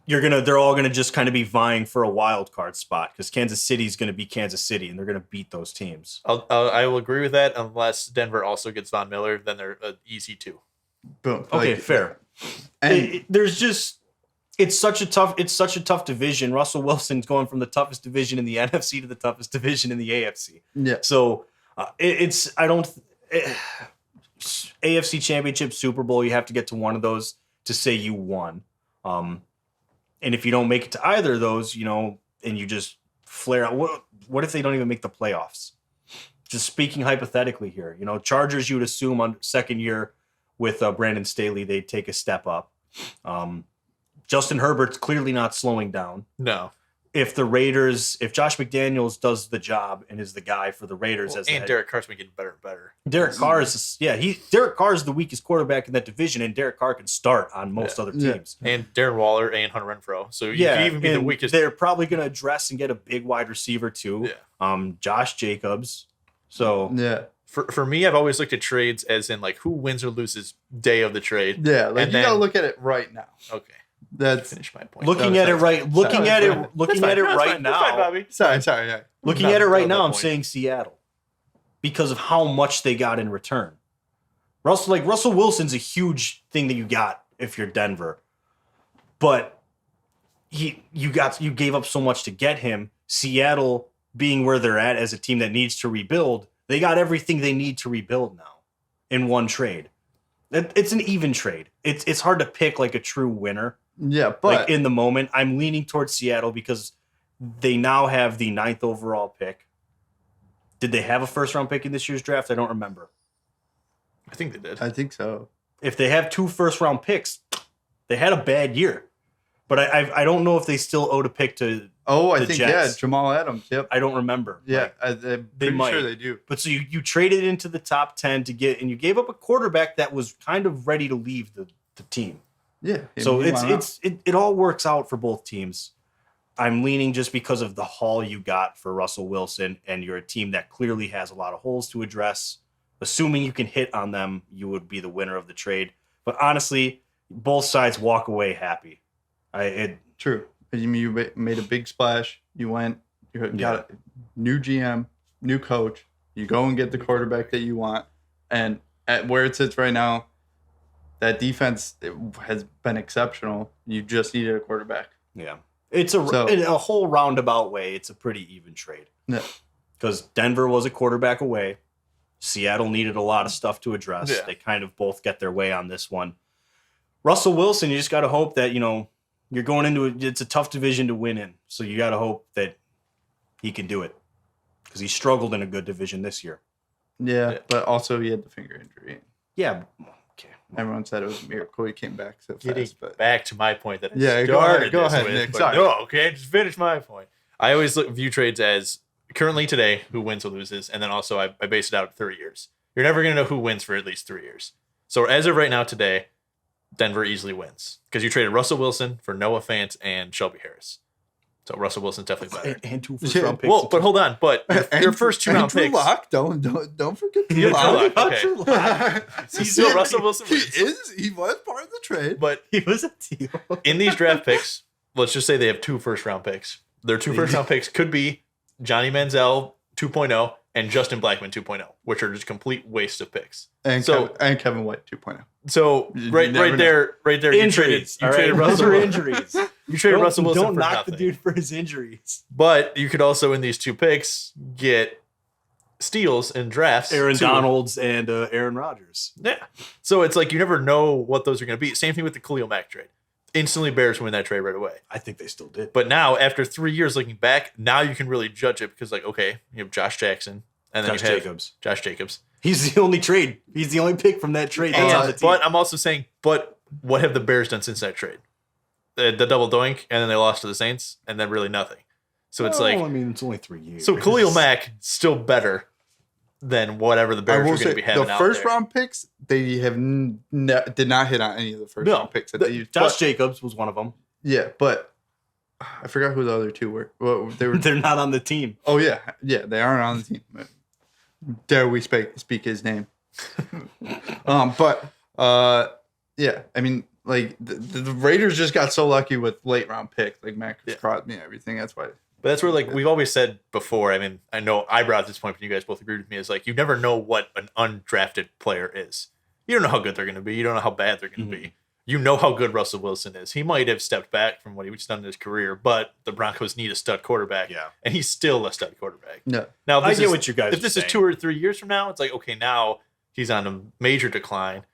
they're all gonna just kind of be vying for a wild card spot because Kansas City's gonna be Kansas City and they're gonna beat those teams. I will agree with that unless Denver also gets Von Miller, then they're easy too. Boom. Okay, fair. And there's just it's such a tough division. Russell Wilson's going from the toughest division in the NFC to the toughest division in the AFC. Yeah. So AFC Championship, Super Bowl, you have to get to one of those to say you won. And if you don't make it to either of those, and you just flare out, what if they don't even make the playoffs? Just speaking hypothetically here, Chargers, you would assume on second year with Brandon Staley, they'd take a step up. Justin Herbert's clearly not slowing down. No. If Josh McDaniels does the job and is the guy for the Raiders Derek Carr's been getting better and better. Derek Carr is the weakest quarterback in that division, and Derek Carr can start on most other teams. And Darren Waller and Hunter Renfrow. So you can even be the weakest. They're probably going to address and get a big wide receiver too. Yeah. Josh Jacobs. So yeah. For me, I've always looked at trades as in like who wins or loses day of the trade. Yeah, like you gotta look at it right now. Okay. That's finish my point. Looking at it right now. Bobby. Sorry. Yeah. Looking at it right now, I'm saying Seattle because of how much they got in return. Russell Wilson's a huge thing that you got if you're Denver, but you gave up so much to get him. Seattle being where they're at as a team that needs to rebuild, they got everything they need to rebuild now in one trade. It's an even trade. It's hard to pick like a true winner. Yeah, but in the moment, I'm leaning towards Seattle because they now have the 9th overall pick. Did they have a first-round pick in this year's draft? I don't remember. I think they did. I think so. If they have 2 first-round picks, they had a bad year. But I don't know if they still owed a pick to I the think, Jets. Jamal Adams. Yep. I don't remember. Yeah, I'm pretty sure they do. But so you traded into the top 10 and you gave up a quarterback that was kind of ready to leave the team. Yeah. So it all works out for both teams. I'm leaning just because of the haul you got for Russell Wilson, and you're a team that clearly has a lot of holes to address. Assuming you can hit on them, you would be the winner of the trade. But honestly, both sides walk away happy. True. You made a big splash. You got a new GM, new coach. You go and get the quarterback that you want. And at where it sits right now, that defense has been exceptional. You just needed a quarterback. Yeah. In a whole roundabout way, it's a pretty even trade. Yeah. Because Denver was a quarterback away. Seattle needed a lot of stuff to address. Yeah. They kind of both get their way on this one. Russell Wilson, you just got to hope that, you're going into it. It's a tough division to win in. So you got to hope that he can do it. Because he struggled in a good division this year. Yeah, but also he had the finger injury. Yeah. Okay. Everyone said it was a miracle he came back so fast. But back to my point that I started. Go ahead, with, Nick. Sorry. No, okay, just finish my point. I always view trades as currently today, who wins or loses, and then also I base it out 3 years. You're never going to know who wins for at least 3 years. So as of right now today, Denver easily wins because you traded Russell Wilson for Noah Fant and Shelby Harris. So Russell Wilson's definitely better. And 2 first-round picks. Well, but hold on. But your first 2-round picks. Lock. Don't forget Drew Lock. Okay. He's still Russell Wilson. He was part of the trade. But he was a deal. In these draft picks, let's just say they have 2 first-round picks. Their 2 first-round picks could be Johnny Manziel 2.0 and Justin Blackmon 2.0, which are just complete waste of picks. And Kevin White 2.0. So right there, injuries. You traded Russell. Injuries. You traded Russell Wilson. Don't for knock nothing. the dude for his injuries. But you could also in these 2 picks get steals in drafts. Aaron Donalds and Aaron Rodgers. Yeah. So it's like you never know what those are going to be. Same thing with the Khalil Mack trade. Instantly Bears win that trade right away. I think they still did. But now after 3 years looking back, now you can really judge it because okay, you have Josh Jackson and then you have Josh Jacobs. He's the only trade. He's the only pick from that trade that's on the team. But I'm also saying, what have the Bears done since that trade? The double doink, and then they lost to the Saints, and then really nothing. So it's it's only 3 years. So Khalil Mack still better than whatever the Bears are going to be having out there. The first round picks, they have did not hit on any of the first round picks that they used. Josh Jacobs was one of them. Yeah, but I forgot who the other 2 were. Well, They're not on the team. Oh yeah, they aren't on the team. Dare we speak his name? Yeah, I mean, like the Raiders just got so lucky with late round picks, like Max Crosby and everything. That's why. But that's where we've always said before. I mean, I know I brought this point, but you guys both agreed with me. Is you never know what an undrafted player is. You don't know how good they're going to be. You don't know how bad they're going to be. you know how good Russell Wilson is. He might have stepped back from what he's done in his career, but the Broncos need a stud quarterback. Yeah. And he's still a stud quarterback. Yeah. Now, I get what you guys if this are is saying. 2 or 3 years from now, it's like, okay, now he's on a major decline.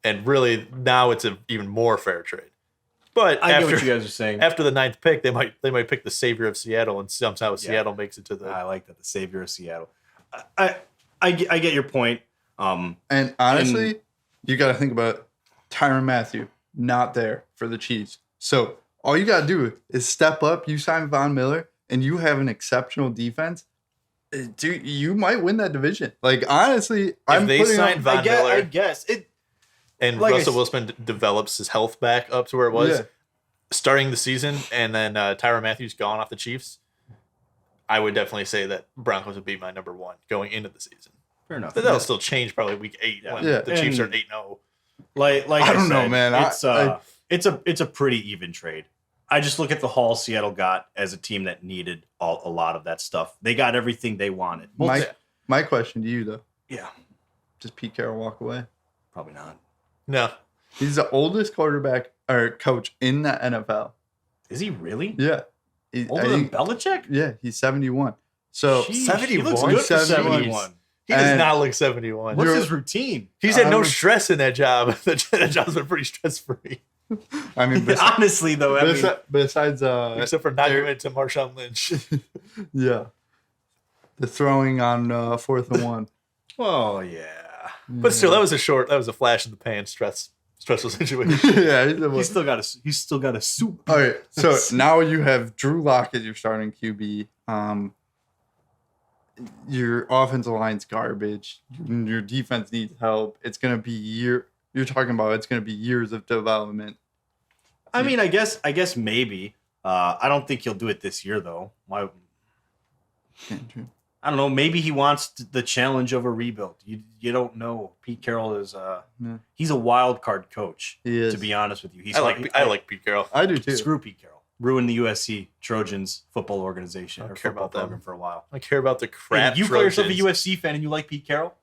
And really, now it's an even more fair trade. But I get what you guys are saying. after the 9th pick, they might pick the savior of Seattle, and somehow Seattle makes it to the. I like that, the savior of Seattle. I get your point. And honestly, you got to think about Tyrann Mathieu not there for the Chiefs. So all you got to do is step up. You sign Von Miller, and you have an exceptional defense. Dude, you might win that division. Like honestly, If they sign Von Miller, I guess it. and like Russell Wilson develops his health back up to where it was Yeah. starting the season, and then Tyrann Mathieu's gone off the Chiefs, I would definitely say that Broncos would be my number 1 going into the season. Fair enough. But that'll still change probably week 8 when Yeah. the Chiefs are And- 8-0. Like I don't know, said, man. It's a pretty even trade. I just look at the haul Seattle got as a team that needed a lot of that stuff. They got everything they wanted. My question to you though: Yeah, does Pete Carroll walk away? probably not. No. He's the oldest quarterback or coach in the NFL. Is he really? Yeah. Older than Belichick? Yeah, he's 71. So Sheesh, 71? He looks good for 71. 71. He does And- not look 71. What's his routine? He's had no Um, stress in that job. That job's been pretty stress free, I mean, Honestly, though, I mean, besides except for not giving it to Marshawn Lynch. yeah, the throwing on 4th and 1. oh yeah. But still, that was a flash in the pan stressful situation. Yeah, He's still got a soup. all right. So now you have Drew Lock as your starting QB. Your offensive line's garbage. Your defense needs help. It's gonna be You're talking about it's gonna be years of development. I mean, I guess maybe. I don't think he'll do it this year though. Why? Andrew. I don't know. Maybe he wants the challenge of a rebuild. You don't know. Pete Carroll is he's a wild card coach. He is. To be honest with you, he's I like Pete Carroll. I do too. Screw Pete Carroll. Ruined the USC Trojans football organization I don't or care football about them. program for a while. I care about the Hey, crap. you call yourself a Trojans. USC fan and you like Pete Carroll?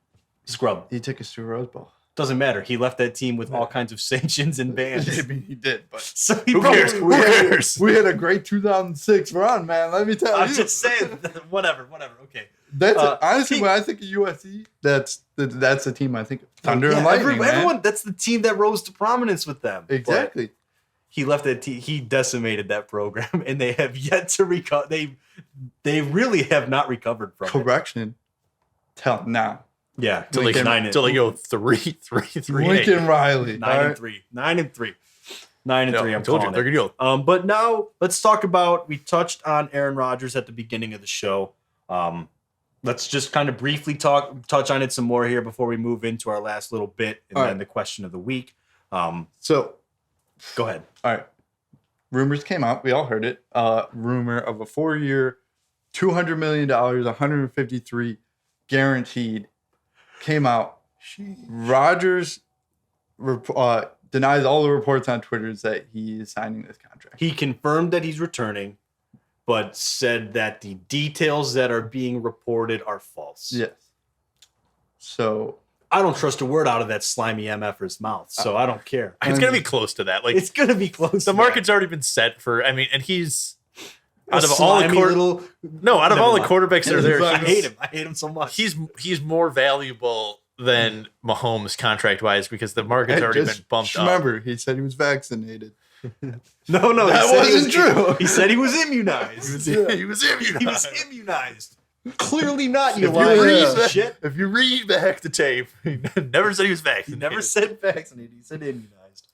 Scrub. He took us to a Rose Bowl. Doesn't matter. He left that team with all kinds of sanctions and bans. He did, but So he Who probably cares? Who would. cares? we had a great 2006 run, man. Let me tell you. I'm just saying. Whatever. Okay. That's honestly Pete- when I think of USC, that's the team I think of. Thunder and Yeah, Lightning, man. everyone. That's the team that rose to prominence with them. But Exactly. he left that team. He decimated that program, and they have yet to recover. They really have not recovered from it. Correction. Tell now. Yeah, Till they, nine till they go 3-3. Lincoln Riley. nine all and three. 9-3. 9-3. I I'm told you calling they're it. gonna go. But now let's talk about. We touched on Aaron Rodgers at the beginning of the show. Let's just kind of briefly touch on it some more here before we move into our last little bit and All then right. the question of the week. So, Go ahead. all right. Rumors came out. We all heard it. Rumor of a 4-year, $200 million, 153 guaranteed came out. Rodgers denies all the reports on Twitter that he is signing this contract. He confirmed that he's returning, but said that the details that are being reported are false. Yes. So, I don't trust a word out of that slimy MFer's mouth, so I don't care. It's gonna be close to that. Like It's gonna be close. the to market's already been set for. I mean, and he's that. out of all the little. out of Never all the mind. quarterbacks that are there, I he's- hate him. I hate him so much. He's more valuable than Mahomes contract wise because the market's and already just been bumped up. remember, he said he was vaccinated. no. That he said wasn't true. He said he was immunized. He was immunized. He was immunized. Clearly not. You If lying you, piece read, of shit. if you read back the tape, he never said he was He vaccinated. never said vaccinated. He said immunized.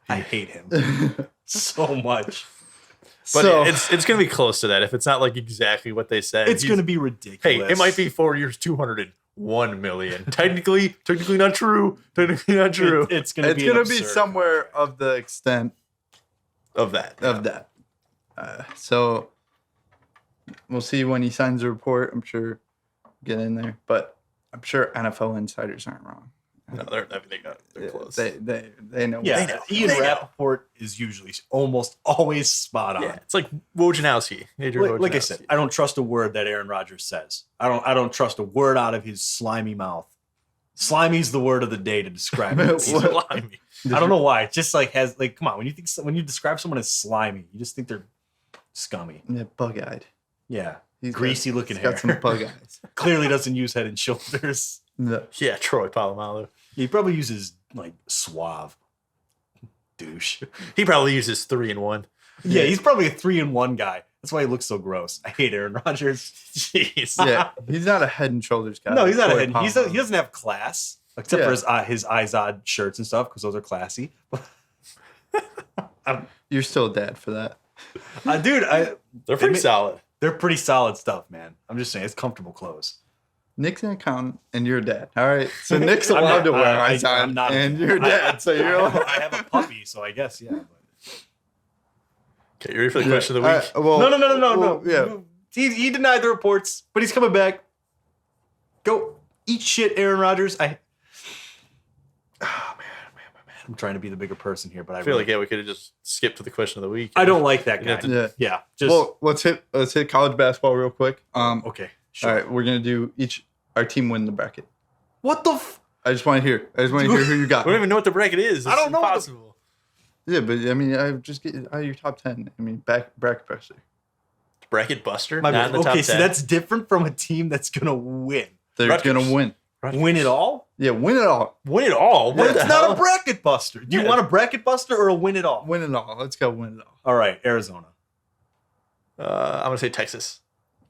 I hate him so much. But So- it's going to be close to that. If it's not like exactly what they said, It's going to be ridiculous. Hey, it might be 4 years, 201 million. Technically not true. Technically not true. It's going to It's be. going an to be absurd somewhere contract. of the extent of that. of that. So we'll see when he signs the report. I'm sure get in there, but I'm sure NFL insiders aren't wrong. No, they're close. They know. Yeah, They know. Ian They know. Rappaport is usually almost always spot on. Yeah, it's like Wojnarowski. Like I said, I don't trust a word that Aaron Rodgers says. I don't trust a word out of his slimy mouth. Slimy's the word of the day to describe it. He's slimy. I don't know why. It just like has like, come on, when you describe someone as slimy, you just think they're scummy. Yeah, bug-eyed. Yeah. He's Greasy looking he's hair. got some bug eyes. Clearly doesn't use Head and Shoulders. No. Yeah, Troy Polamalu. He probably uses like Suave. Douche. He probably uses 3-in-1. Yeah, he's probably a 3-in-1 guy. That's why he looks so gross. I hate Aaron Rodgers. Jeez. Yeah, he's not a Head and Shoulders guy. No, he's not a Troy head. He Polamalu. doesn't have class, except for his Izod shirts and stuff, because those are classy. You're still a dad for that. Dude, They're pretty solid. they're pretty solid stuff, man. I'm just saying, it's comfortable clothes. Nick's an accountant and you're a dad. All right. So Nick's I'm allowed not- to wear I- eyes I'm on, not a and dad. you're a dad. So you're allowed. I have a puppy, so I guess, yeah. Okay, you ready for the question of the week? Well, No. Yeah. He denied the reports, but he's coming back. Go eat shit, Aaron Rodgers. Oh, man. I'm trying to be the bigger person here, but I feel like we could have just skipped to the question of the week. I don't like that You guy. have to- Yeah. Yeah, just Well, let's hit college basketball real quick. okay. Sure. All right, we're gonna do our team win the bracket. What the? I just want to hear who you got. We don't even know what the bracket is. I don't know what the- Impossible. Yeah, but I mean, I just get out of your top 10. I mean, bracket buster. Bracket buster. My Not bad. in the top Okay, so 10. that's different from a team that's gonna win. They're Rutgers. gonna win. Win it all? Yeah, win it all. Win it all. What It's the not hell? a bracket buster. Do you Yeah. want a bracket buster or a win it all? Win it all. Let's go win it all. All right, Arizona. I'm gonna say Texas.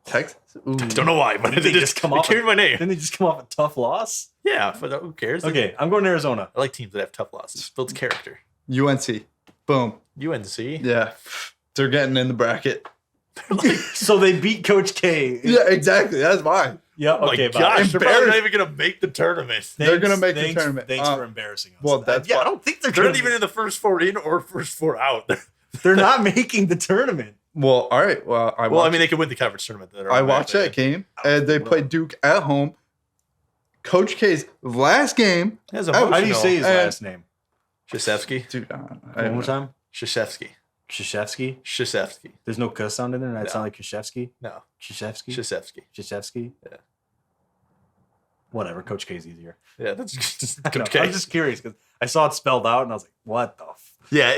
Texas. Ooh. Don't know why, but Did they they just just come they off carried my name. Didn't they just come off a tough loss? Yeah, but who cares? Okay, I'm going to Arizona. I like teams that have tough losses. Builds character. UNC. Boom. UNC. Yeah, they're getting in the bracket. So they beat Coach K. Yeah, exactly. That's mine. Yeah, Oh okay, my gosh, they're probably Embarrassed. not even gonna make the tournament. They're gonna make the tournament. Thanks for embarrassing us. well, that's yeah, why- I don't think they're They're gonna not even in the first 4 in or first 4 out. They're not making the tournament. Well, all right. Well, Well, I mean, they could win the conference tournament. I watched that game, and they played Duke at home. Coach K's last game. That's How How do you say his And- last name? Krzyzewski. Dude, One more time. Krzyzewski. Krzyzewski. Krzyzewski. There's no K sound in there. That No. sound like Krzyzewski. No. Krzyzewski. Krzyzewski. Krzyzewski. Yeah. Whatever. Coach K's easier. Yeah, that's just I know. Coach K. I'm just curious because I saw it spelled out and I was like, "What the?" Yeah,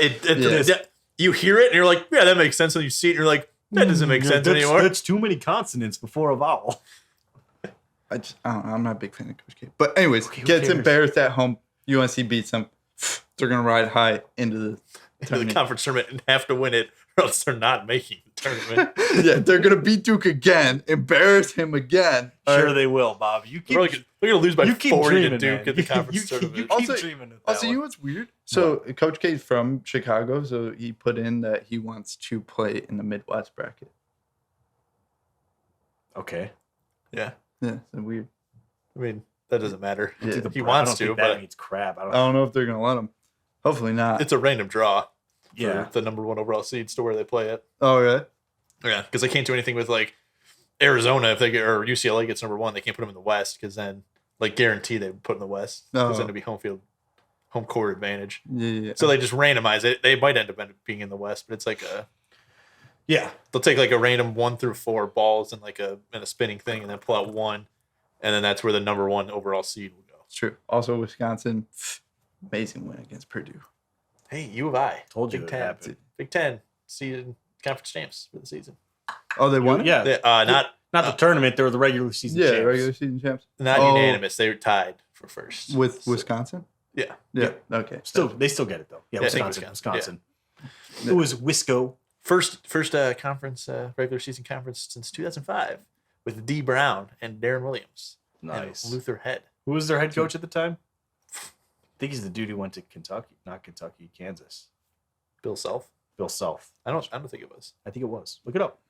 Yeah. you hear it and you're like, yeah, that makes sense. And you see it and you're like, that doesn't make sense that's, anymore. That's too many consonants before a vowel. I don't know, I'm not a big fan of Coach K. But anyways, Okay, who gets cares? embarrassed at home. UNC beats them. They're gonna ride high into the Into the tournament. conference tournament and have to win it, or else they're not making the tournament. Yeah, they're gonna beat Duke again, embarrass him again. All Sure, right. they will, Bob. You keep. We're gonna lose by you keep 40 dreaming, to Duke man. in the conference you tournament. keep Also- dreaming. Of that Also, you know one. what's weird? So Coach K's from Chicago, so he put in that he wants to play in the Midwest bracket. Okay. Yeah, Yeah, it's weird. I mean that doesn't matter. Yeah. He wants I don't to, think that but means crap. I I don't. don't know if they're gonna let him. Hopefully not. it's a random draw for Yeah. the number 1 overall seeds to where they play it. Oh, really? Yeah, because they can't do anything with like Arizona if they get or UCLA gets number 1, they can't put them in the West because then like guarantee they would put in the West because Oh. then it'd be home court advantage. Yeah. So they just randomize it. They might end up being in the West, but it's like Yeah. they'll take like a random 1 through 4 balls and like a spinning thing and then pull out one, and then that's where the number 1 overall seed will go. It's true. Also, Wisconsin, amazing win against Purdue. Hey, U of I Told you Big it 10, happened. Big 10 season conference champs for the season. Oh, they won it? Yeah. They, not Not the tournament. They were the regular season. Yeah, champs. regular season champs. not Oh. unanimous. They were tied for first With So- Wisconsin? Yeah. Yeah. Okay. They still get it though. Yeah, Yeah, I think Wisconsin. Wisconsin, Wisconsin. It was Wisco. First conference regular season conference since 2005 with D Brown and Darren Williams Nice. and Luther Head. Who was their head coach at the time? I think he's the dude who went to Kentucky, not Kentucky, Kansas. Bill Self. Bill Self. I don't think it was. I think it was. Look it up.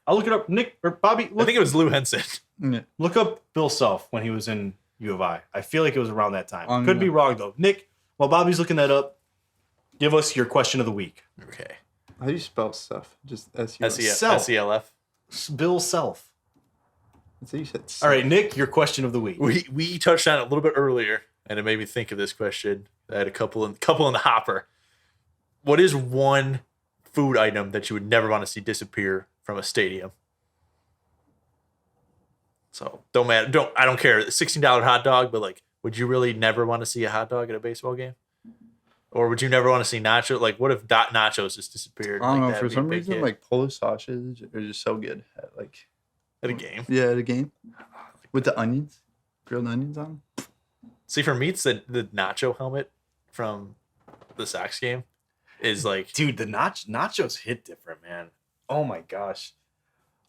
I'll look it up. Nick or Bobby, I look, think it was Lou Henson. Yeah. look up Bill Self when he was in U of I. I feel like it was around that time. On Could the- be wrong though. Nick, while Bobby's looking that up, give us your question of the week. Okay. How do you spell stuff? Just S-U-F. Self. SELF. Bill Self. That's what you said. All right, Nick, your question of the week. We touched on it a little bit earlier, and it made me think of this question. I had a couple in the hopper. What is one food item that you would never want to see disappear from a stadium? So don't matter. I don't care. $16 hot dog, but like would you really never want to see a hot dog at a baseball game? Or would you never want to see nacho? Like, what if nachos just disappeared? I don't Like, know. For that'd be a some big reason, hit like Polish sausage are just so good at a game. at a game with the onions, grilled onions on them. See, for me, it's the nacho helmet from the Sox game is like, Dude, the nachos hit different, man. Oh my gosh.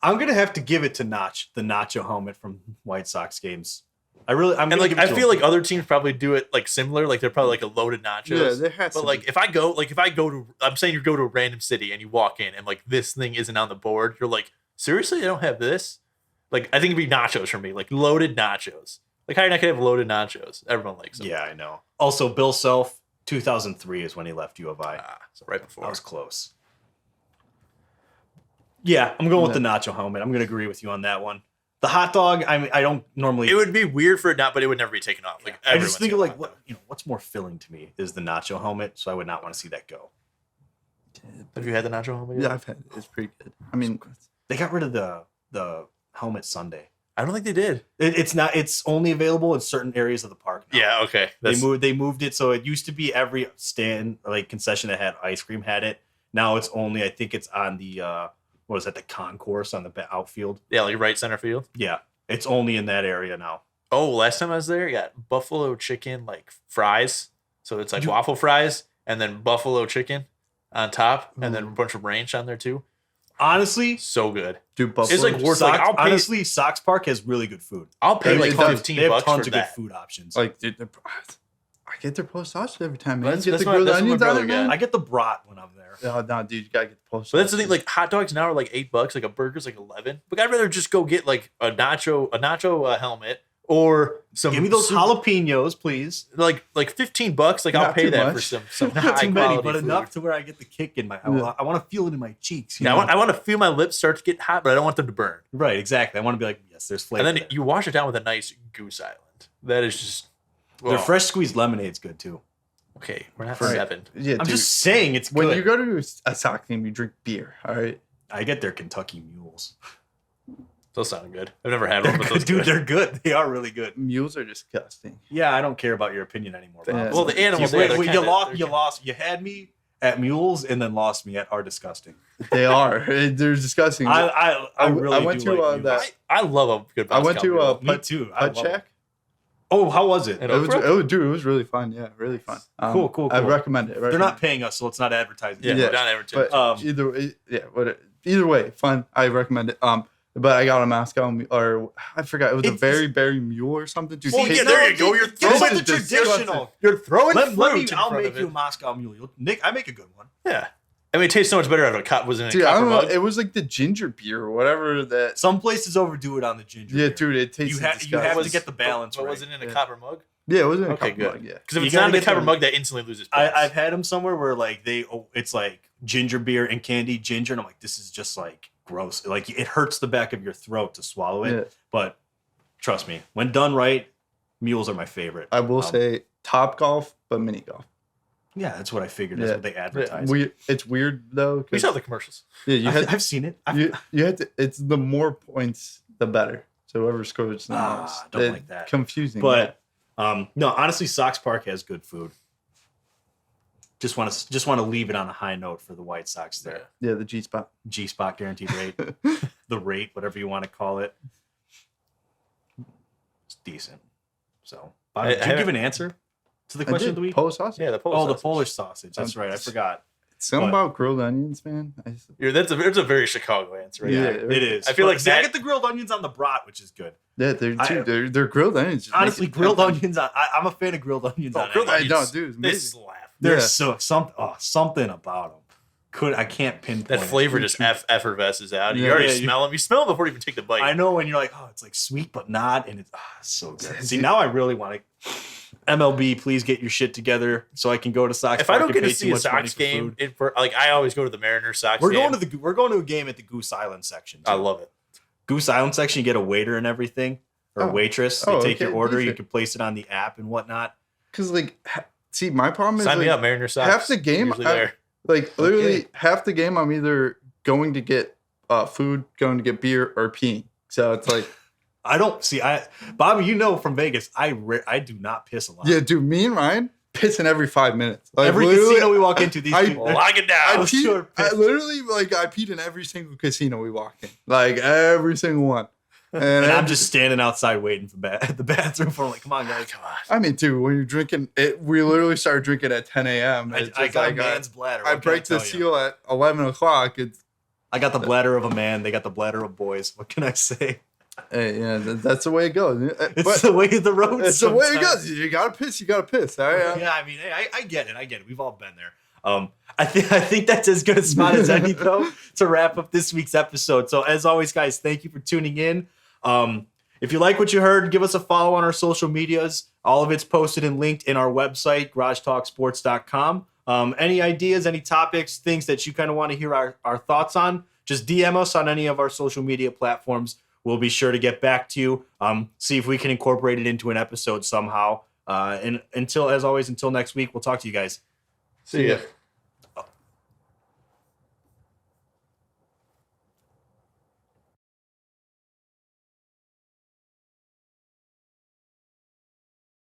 I'm gonna have to give it to the nacho helmet from White Sox games. I'm and like I feel like other teams probably do it like similar, like they're probably like a loaded nachos. Yeah, there has But to like be. if I go to, I'm saying you go to a random city and you walk in and like this thing isn't on the board, you're like, seriously, I don't have this. Like I think it'd be nachos for me, like loaded nachos. Like how are you not gonna have loaded nachos? Everyone likes them. Yeah, I know. Also, Bill Self, 2003 is when he left U of I. So right before. That was close. Yeah, I'm going with the nacho helmet. I'm going to agree with you on that one. The hot dog, I don't normally. It would be weird for it not, but it would never be taken off. Like I just think of everyone's like what's more filling to me is the nacho helmet, so I would not want to see that go. Have you had the nacho helmet yet? Yeah, I've had it. It's pretty good. I mean, They got rid of the helmet Sunday. I don't think they did. It's not. It's only available in certain areas of the park now. Yeah, okay. They moved it, so it used to be every stand like concession that had ice cream had it. Now it's only, I think it's on the what is that, the concourse on the outfield. Yeah, like right center field. Yeah, it's only in that area now. Oh, last time I was there, you got buffalo chicken like fries. So it's like waffle fries and then buffalo chicken on top, and then a bunch of ranch on there too. Honestly, So good. dude, Buffalo. It's like worth like I'll pay. honestly, Sox Park has really good food. I'll pay like It does. 15 They have bucks tons for of good that. food options. like, dude, I get their post sausage every time, man. That's- You get that's the what- grilled that's what my onions on brother it, man. got. I get the brat when I'm there. Oh, no, dude, you gotta get the post. But that's the thing. Like hot dogs now are like $8. Like a burger's like 11. But I'd rather just go get like a nacho helmet or some. Give me those soup. jalapenos, please. Like $15. Like I'll Not pay too that much. for some Not high too many, quality but food. enough to where I get the kick in my. Yeah. I want to feel it in my cheeks. Yeah, I want to feel my lips start to get hot, but I don't want them to burn. Right, exactly. I want to be like, yes, there's flavor. And then there. you wash it down with a nice Goose Island. That is just. Their oh, fresh squeezed lemonade's good too. Okay, we're not Right. 7. Yeah, I'm dude. just saying it's When good. you go to a Sox game, you drink beer. All right. I get their Kentucky mules. Those sound good. I've never had They're one, but good, those dude. good. They're good. They are really good. Mules are disgusting. Yeah, I don't care about your opinion anymore. Bob. Yeah. Well, the animals. you, yeah, they're you kinda- lost. they're You kinda- lost. You had me at mules and then lost me at are disgusting. They are. They're disgusting. I really went do to like mules. that. I love a good. I went Moscow to Mule. Me too. I Putt love it. check. Oh, how was it? And It was, Oak Brook? dude, it was really fun. Yeah, really fun. Cool. I recommend it. They're not paying us, so it's not advertising. Yeah, Yeah, we're not Everton. But either way, fun. I recommend it. But I got a Moscow or I forgot. It was a It's- very berry mule or something. Dude, Well, taste- yeah, there you go. You're Get throwing with This the is disgusting. traditional. You're throwing Let me. fruit in I'll front make of you it. a Moscow mule. Nick, I make a good one. Yeah, I mean, it tastes so much better out of a cup. Was in a Dude, I copper don't know. mug. It was like the ginger beer or whatever that. Some places overdo it on the ginger. Yeah, beer. dude, it tastes. You have disgusting. to get the balance But right. was it in a Yeah. copper mug? Yeah, it was in a Okay, cup good. mug, yeah. Because if You it's not gotta in a get copper the- mug, that instantly loses points. I've had them somewhere where like it's like ginger beer and candied ginger, and I'm like, this is just like gross. Like it hurts the back of your throat to swallow it. Yeah. But trust me, when done right, mules are my favorite. I will say top golf, but mini golf. Yeah, that's what I figured. That's Yeah. what they advertise. It's weird though. we 'cause- saw the commercials. yeah, you had I've seen it. you had to. It's the more points, the better. So whoever scores the most. don't It's like that. Confusing, But no, honestly, Sox Park has good food. Just want to leave it on a high note for the White Sox there. yeah, the G spot. G spot guaranteed rate, the rate, whatever you want to call it. It's decent. So, Bob, did you give an answer to the question of the week? Polish sausage. Yeah, the Polish Oh, the sausage. Polish sausage. That's right. I forgot. Something But- about grilled onions, man. It's a very Chicago answer. Right? Yeah. It is. I feel like see, I that- get the grilled onions on the brat, which is good. Yeah, they're grilled onions. Just Honestly, make it grilled tempting. onions. I'm a fan of grilled onions. Oh, on grilled anything. I onions. know, dude, it's They amazing. slap. There's Yeah. something about them. I can't pinpoint That it. flavor just effervesces out. You Yeah, already yeah, you- smell them. You smell them before you even take the bite. I know when you're like, oh, it's like sweet but not, and it's so good. See, now I really want to. MLB, please get your shit together so I can go to Sox. If I Park don't and get to pay too see a much money Sox for game, food. I always go to the Mariners Sox We're game. going to a game at the Goose Island section. I too. love it. Goose Island section. You get a waiter and everything, or a Oh. waitress. They Oh, take okay, your order. You decent. can place it on the app and whatnot. Cause see, my problem is Sign me like, up, Mariners Sox. half the game, Usually I- there. like literally Okay. half the game, I'm either going to get food, going to get beer, or peeing. So it's like I don't see. Bobby, you know from Vegas, I do not piss a lot. Yeah, dude, me and Ryan pissing every 5 minutes. Like, Every casino we walk into, these two, Lock it down. I literally I peed in every single casino we walk in, like every single one. And I'm just standing outside waiting for the bathroom for like, come on, guys. Come on. I mean, dude, when you're drinking, we literally started drinking at 10 a.m. I got a man's bladder. I break the seal at 11 o'clock. I got the bladder of a man. They got the bladder of boys. What can I say? Hey, yeah, that's the way it goes. It's the way of the road. It's the way it goes. You gotta piss. You gotta piss. All right. Yeah, I mean, hey, I get it. We've all been there. I think that's as good a spot as any, though, to wrap up this week's episode. So, as always, guys, thank you for tuning in. If you like what you heard, give us a follow on our social medias. All of it's posted and linked in our website, garagetalksports.com. Any ideas, any topics, things that you kind of want to hear our thoughts on, just DM us on any of our social media platforms. We'll be sure to get back to you, see if we can incorporate it into an episode somehow. And until next week, we'll talk to you guys. See ya.